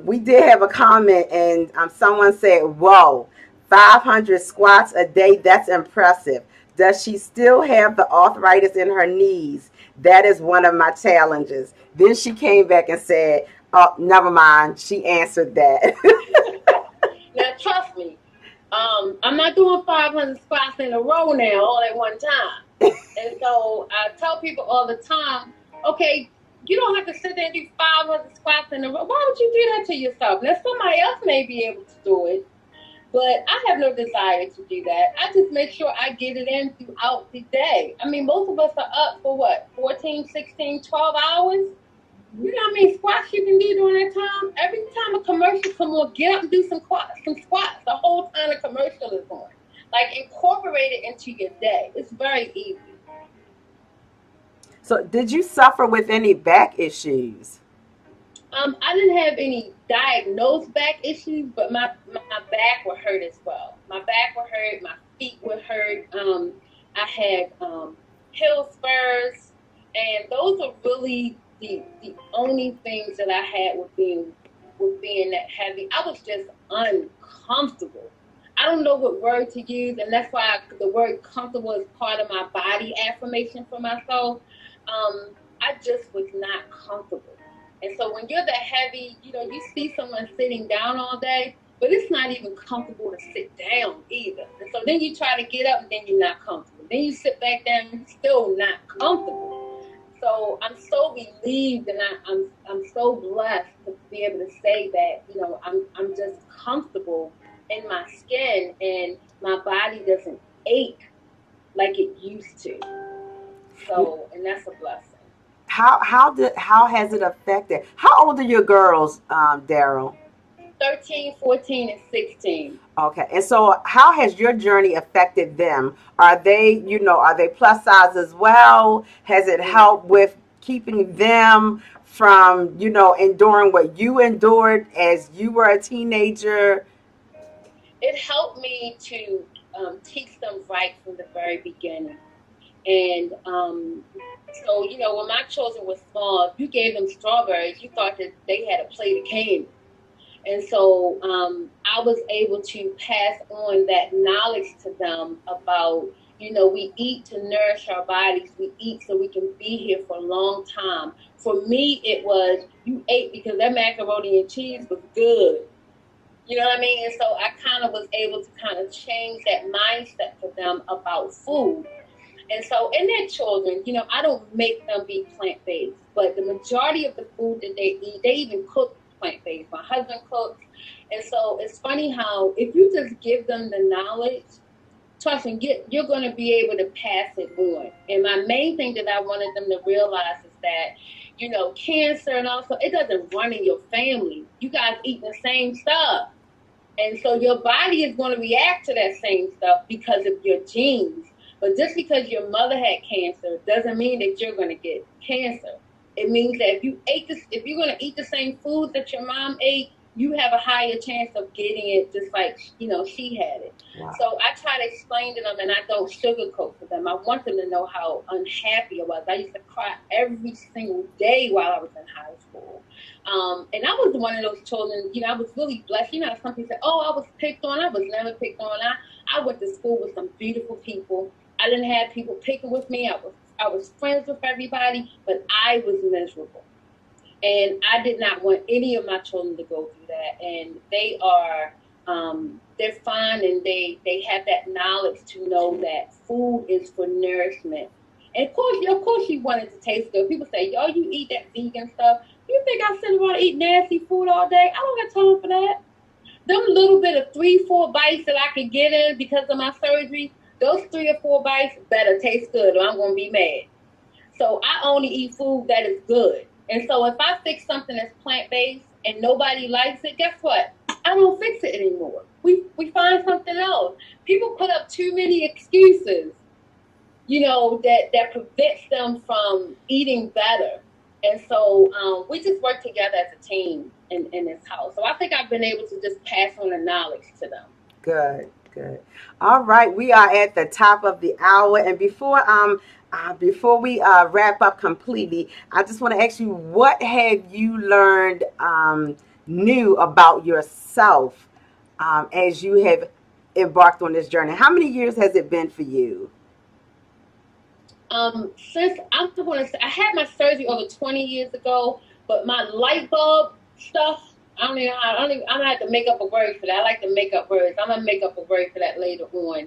We did have a comment, and someone said, "Whoa, 500 squats a day. That's impressive. Does she still have the arthritis in her knees? That is one of my challenges." Then she came back and said, "Oh, never mind." She answered that. Now, trust me, I'm not doing 500 squats in a row now all at one time. And so I tell people all the time, okay, you don't have to sit there and do 500 squats in a row. Why would you do that to yourself? Now, somebody else may be able to do it, but I have no desire to do that. I just make sure I get it in throughout the day. I mean, most of us are up for what, 14, 16, 12 hours? You know how many squats you can do during that time? Every time a commercial comes on, get up and do some squats the whole time the commercial is on. Like, incorporate it into your day. It's very easy. So, did you suffer with any back issues? I didn't have any diagnosed back issues, but my back would hurt as well. My back would hurt, my feet would hurt. I had heel spurs, and those are really the only things that I had with being that heavy. I was just uncomfortable. I don't know what word to use, and that's why the word comfortable is part of my body affirmation for myself. I just was not comfortable. And so when you're that heavy, you see someone sitting down all day, but it's not even comfortable to sit down either. And so then you try to get up and then you're not comfortable. Then you sit back down and you're still not comfortable. So I'm so relieved and I'm so blessed to be able to say that, I'm just comfortable in my skin and my body doesn't ache like it used to. So, and that's a blessing. How has it affected? How old are your girls, Daryl? 13, 14, and 16. Okay, and so how has your journey affected them? Are they plus size as well? Has it helped with keeping them from, enduring what you endured as you were a teenager? It helped me to teach them right from the very beginning. And so, when my children were small, if you gave them strawberries, you thought that they had a plate of candy. And so I was able to pass on that knowledge to them about, we eat to nourish our bodies. We eat so we can be here for a long time. For me, it was you ate because that macaroni and cheese was good. You know what I mean? And so I kind of was able to kind of change that mindset for them about food. And so in their children, I don't make them be plant-based, but the majority of the food that they eat, they even cook plant-based. My husband cooks. And so it's funny how if you just give them the knowledge, trust me, you're going to be able to pass it on. And my main thing that I wanted them to realize is that, you know, cancer and also, it doesn't run in your family. You guys eat the same stuff. And so your body is going to react to that same stuff because of your genes. But just because your mother had cancer doesn't mean that you're going to get cancer. It means that if you're going to eat the same food that your mom ate, you have a higher chance of getting it just like, you know, she had it. Wow. So I try to explain to them, and I don't sugarcoat for them. I want them to know how unhappy I was. I used to cry every single day while I was in high school. And I was one of those children, you know, I was really blessed. You know, some people say, oh, I was picked on. I was never picked on. I went to school with some beautiful people. I didn't have people picking with me. I was friends with everybody, but I was miserable. And I did not want any of my children to go through that. And they are, they're fine, and they have that knowledge to know that food is for nourishment. And of course you want it to taste good. People say, yo, you eat that vegan stuff. You think I sit around and eat nasty food all day? I don't got time for that. Them little bit of 3-4 bites that I could get in because of my surgery, those 3 or 4 bites better taste good or I'm going to be mad. So I only eat food that is good. And so if I fix something that's plant-based and nobody likes it, guess what? I don't fix it anymore. We find something else. People put up too many excuses, you know, that prevents them from eating better. And so we just work together as a team in this house. So I think I've been able to just pass on the knowledge to them. Good. All right, we are at the top of the hour, and before we wrap up completely, I just want to ask you, what have you learned new about yourself as you have embarked on this journey? How many years has it been for you? Since I'm going to say, I had my surgery over 20 years ago, but my light bulb stuff, I'm gonna have to make up a word for that. I like to make up words. I'm gonna make up a word for that later on.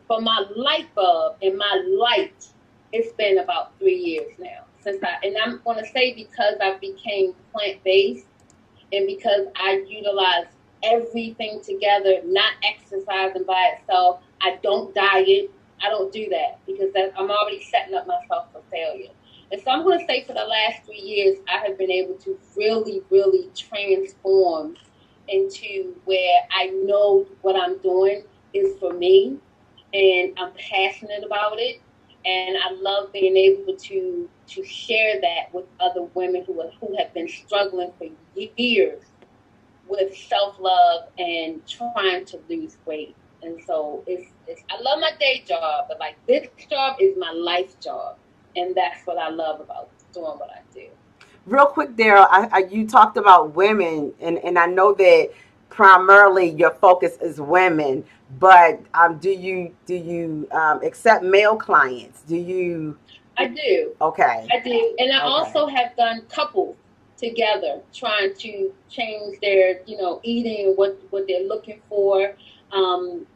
For my light bulb and my light, it's been about 3 years now and I'm gonna say because I became plant-based and because I utilize everything together, not exercising by itself. I don't diet. I don't do that because I'm already setting up myself for failure. And so I'm going to say for the last 3 years, I have been able to really, really transform into where I know what I'm doing is for me, and I'm passionate about it, and I love being able to share that with other women who have been struggling for years with self-love and trying to lose weight. And so I love my day job, but like this job is my life job. And that's what I love about doing what I do. Real quick, Daryl, you talked about women, and I know that primarily your focus is women, but do you accept male clients? Do you? I do. Okay. I do. And I also have done couples together trying to change their, you know, eating and what they're looking for. Trying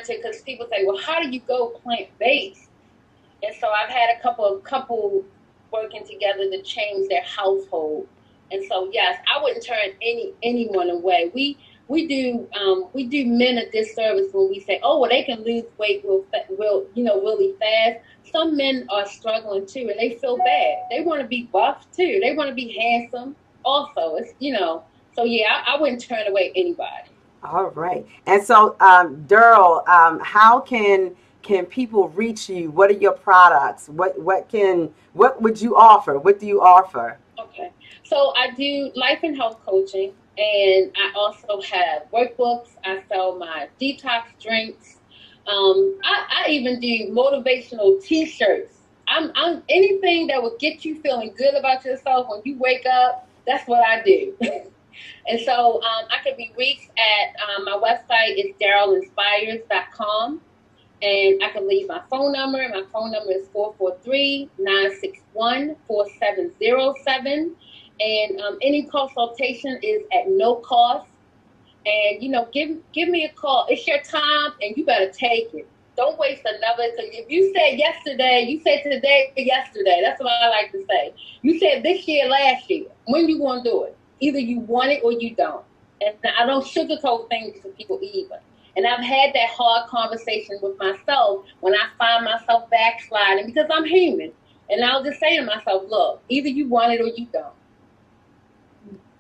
to, because people say, well, how do you go plant-based? And so I've had a couple working together to change their household. And so, yes, I wouldn't turn anyone away. We do men a disservice when we say, oh, well, they can lose weight really fast. Some men are struggling too, and they feel bad. They want to be buff too. They want to be handsome also. It's, you know, so yeah, I wouldn't turn away anybody. All right. And so, Daryl, how can people reach you? What are your products? What would you offer? What do you offer? Okay. So I do life and health coaching, and I also have workbooks. I sell my detox drinks. I even do motivational T-shirts. I'm anything that will get you feeling good about yourself when you wake up. That's what I do. And so I can be reached at my website is darylinspires.com. And I can leave my phone number. My phone number is 443-961-4707. And any consultation is at no cost. And, you know, give me a call. It's your time, and you better take it. Don't waste another. So if you said yesterday, you said today, yesterday. That's what I like to say. You said this year, last year. When you going to do it? Either you want it or you don't. And I don't sugarcoat things to people either. And I've had that hard conversation with myself when I find myself backsliding, because I'm human. And I'll just say to myself, look, either you want it or you don't.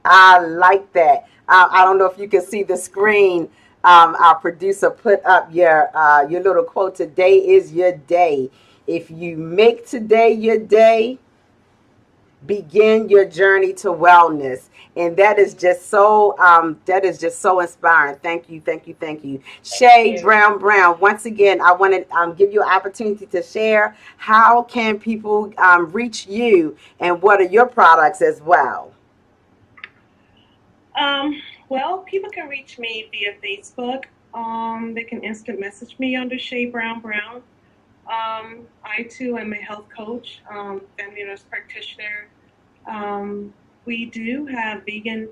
I like that. I don't know if you can see the screen. Our producer put up your little quote. Today is your day. If you make today your day, begin your journey to wellness. And that is just so inspiring. Thank you, thank you, thank you. Shay Brown. Once again, I want to give you an opportunity to share how can people reach you and what are your products as well. Well, people can reach me via Facebook. They can instant message me under Shay Brown. I too am a health coach, family nurse practitioner. We do have vegan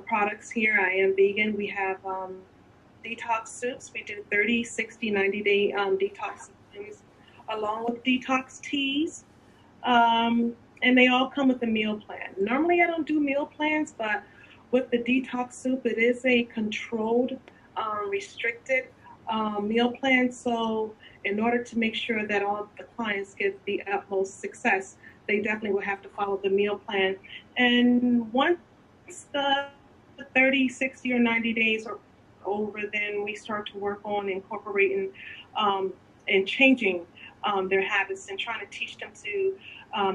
products here. I am vegan. We have detox soups. We do 30, 60, 90-day detox things along with detox teas. And they all come with a meal plan. Normally I don't do meal plans, but with the detox soup, it is a controlled, restricted meal plan. So in order to make sure that all the clients get the utmost success, they definitely will have to follow the meal plan. And once the 30, 60, or 90 days are over, then we start to work on incorporating and changing their habits and trying to teach them to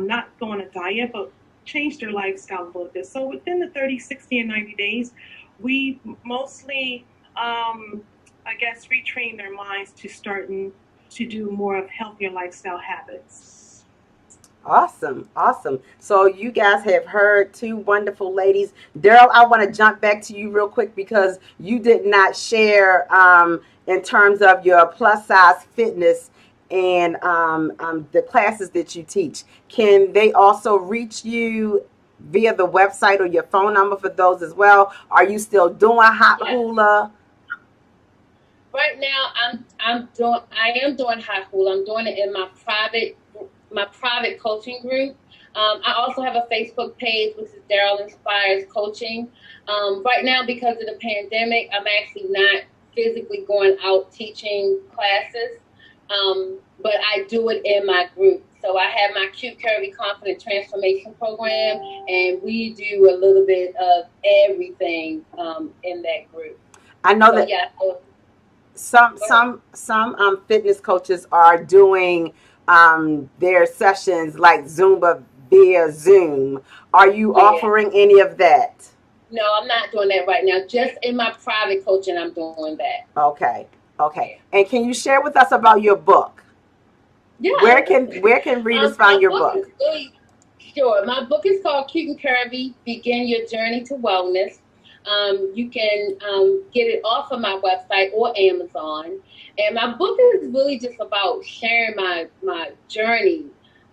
not go on a diet, but change their lifestyle a little bit. So within the 30, 60, and 90 days, we mostly, retrain their minds to starting to do more of healthier lifestyle habits. Awesome. So you guys have heard two wonderful ladies. Daryl, I want to jump back to you real quick because you did not share in terms of your plus size fitness and the classes that you teach. Can they also reach you via the website or your phone number for those as well? Are you still doing hot hula? Right now, I am doing hot hula. I'm doing it in my private coaching group. I also have a Facebook page, which is Daryl Inspires Coaching. Right now, because of the pandemic, I'm actually not physically going out teaching classes, but I do it in my group. So I have my Cute Curvy Confident Transformation Program, and we do a little bit of everything in that group. I know that some fitness coaches are doing their sessions like Zumba via Zoom. Are you offering any of that? No, I'm not doing that right now. Just in my private coaching, I'm doing that. Okay. And can you share with us about your book? Yeah. Where can readers find your book? Sure. My book is called Cute and Curvy: Begin Your Journey to Wellness. You can get it off of my website or Amazon. And my book is really just about sharing my journey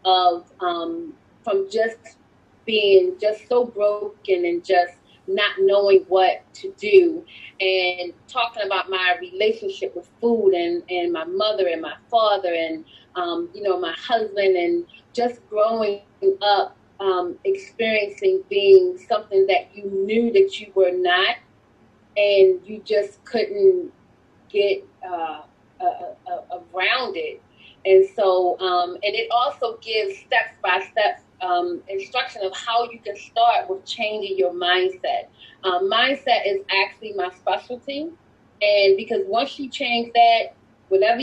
of from just being just so broken and just not knowing what to do, and talking about my relationship with food and my mother and my father and my husband, and just growing up experiencing being something that you knew that you were not, and you just couldn't get around it. And so and it also gives step-by-step instruction of how you can start with changing your mindset. Mindset is actually my specialty, and because once you change that, whatever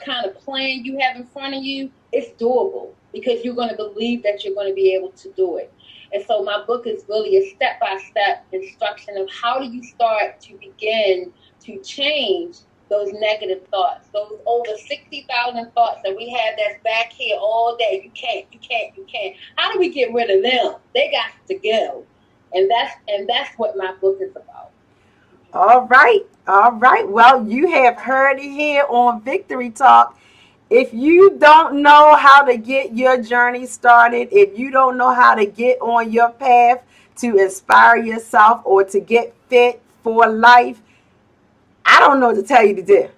kind of plan you have in front of you, it's doable, because you're going to believe that you're going to be able to do it. And so my book is really a step-by-step instruction of how do you start to begin to change those negative thoughts, those over 60,000 thoughts that we have that's back here all day. You can't. How do we get rid of them? They got to go. And that's what my book is about. All right. Well, you have heard it here on Victory Talk. If you don't know how to get your journey started, if you don't know how to get on your path to inspire yourself or to get fit for life, I don't know what to tell you to do.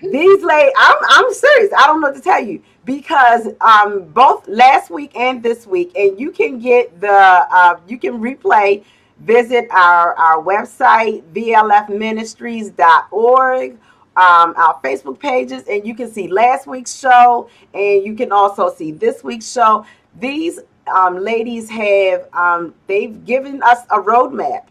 These ladies, I'm serious. I don't know what to tell you. because both last week and this week, and you can get you can replay, visit our website, vlfministries.org, our Facebook pages, and you can see last week's show, and you can also see this week's show. These ladies have, they've given us a roadmap.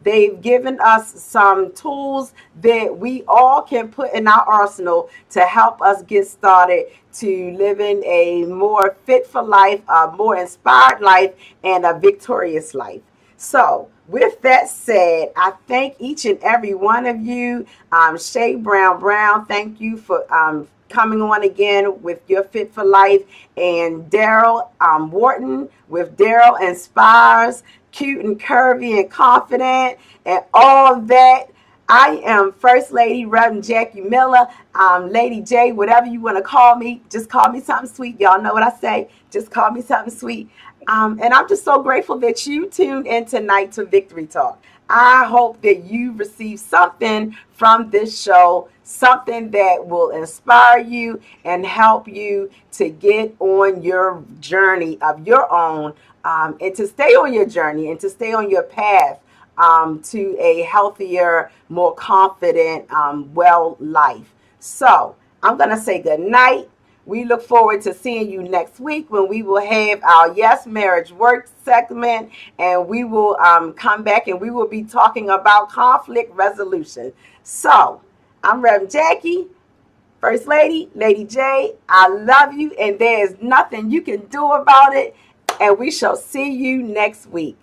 They've given us some tools that we all can put in our arsenal to help us get started to living a more fit for life, a more inspired life, and a victorious life. So, with that said, I thank each and every one of you. Shay Brown, thank you for coming on again with your Fit for Life, and Daryl Wharton with Daryl Inspires, Cute and Curvy and Confident, and all of that. I am First Lady Reverend Jackie Miller, Lady J, whatever you want to call me. Just call me something sweet. Y'all know what I say. Just call me something sweet. And I'm just so grateful that you tuned in tonight to Victory Talk. I hope that you receive something from this show, something that will inspire you and help you to get on your journey of your own, and to stay on your journey and to stay on your path to a healthier, more confident, well life. So I'm going to say good night. We look forward to seeing you next week when we will have our Yes Marriage Work segment, and we will come back and we will be talking about conflict resolution. So I'm Reverend Jackie, First Lady, Lady J. I love you, and there is nothing you can do about it, and we shall see you next week.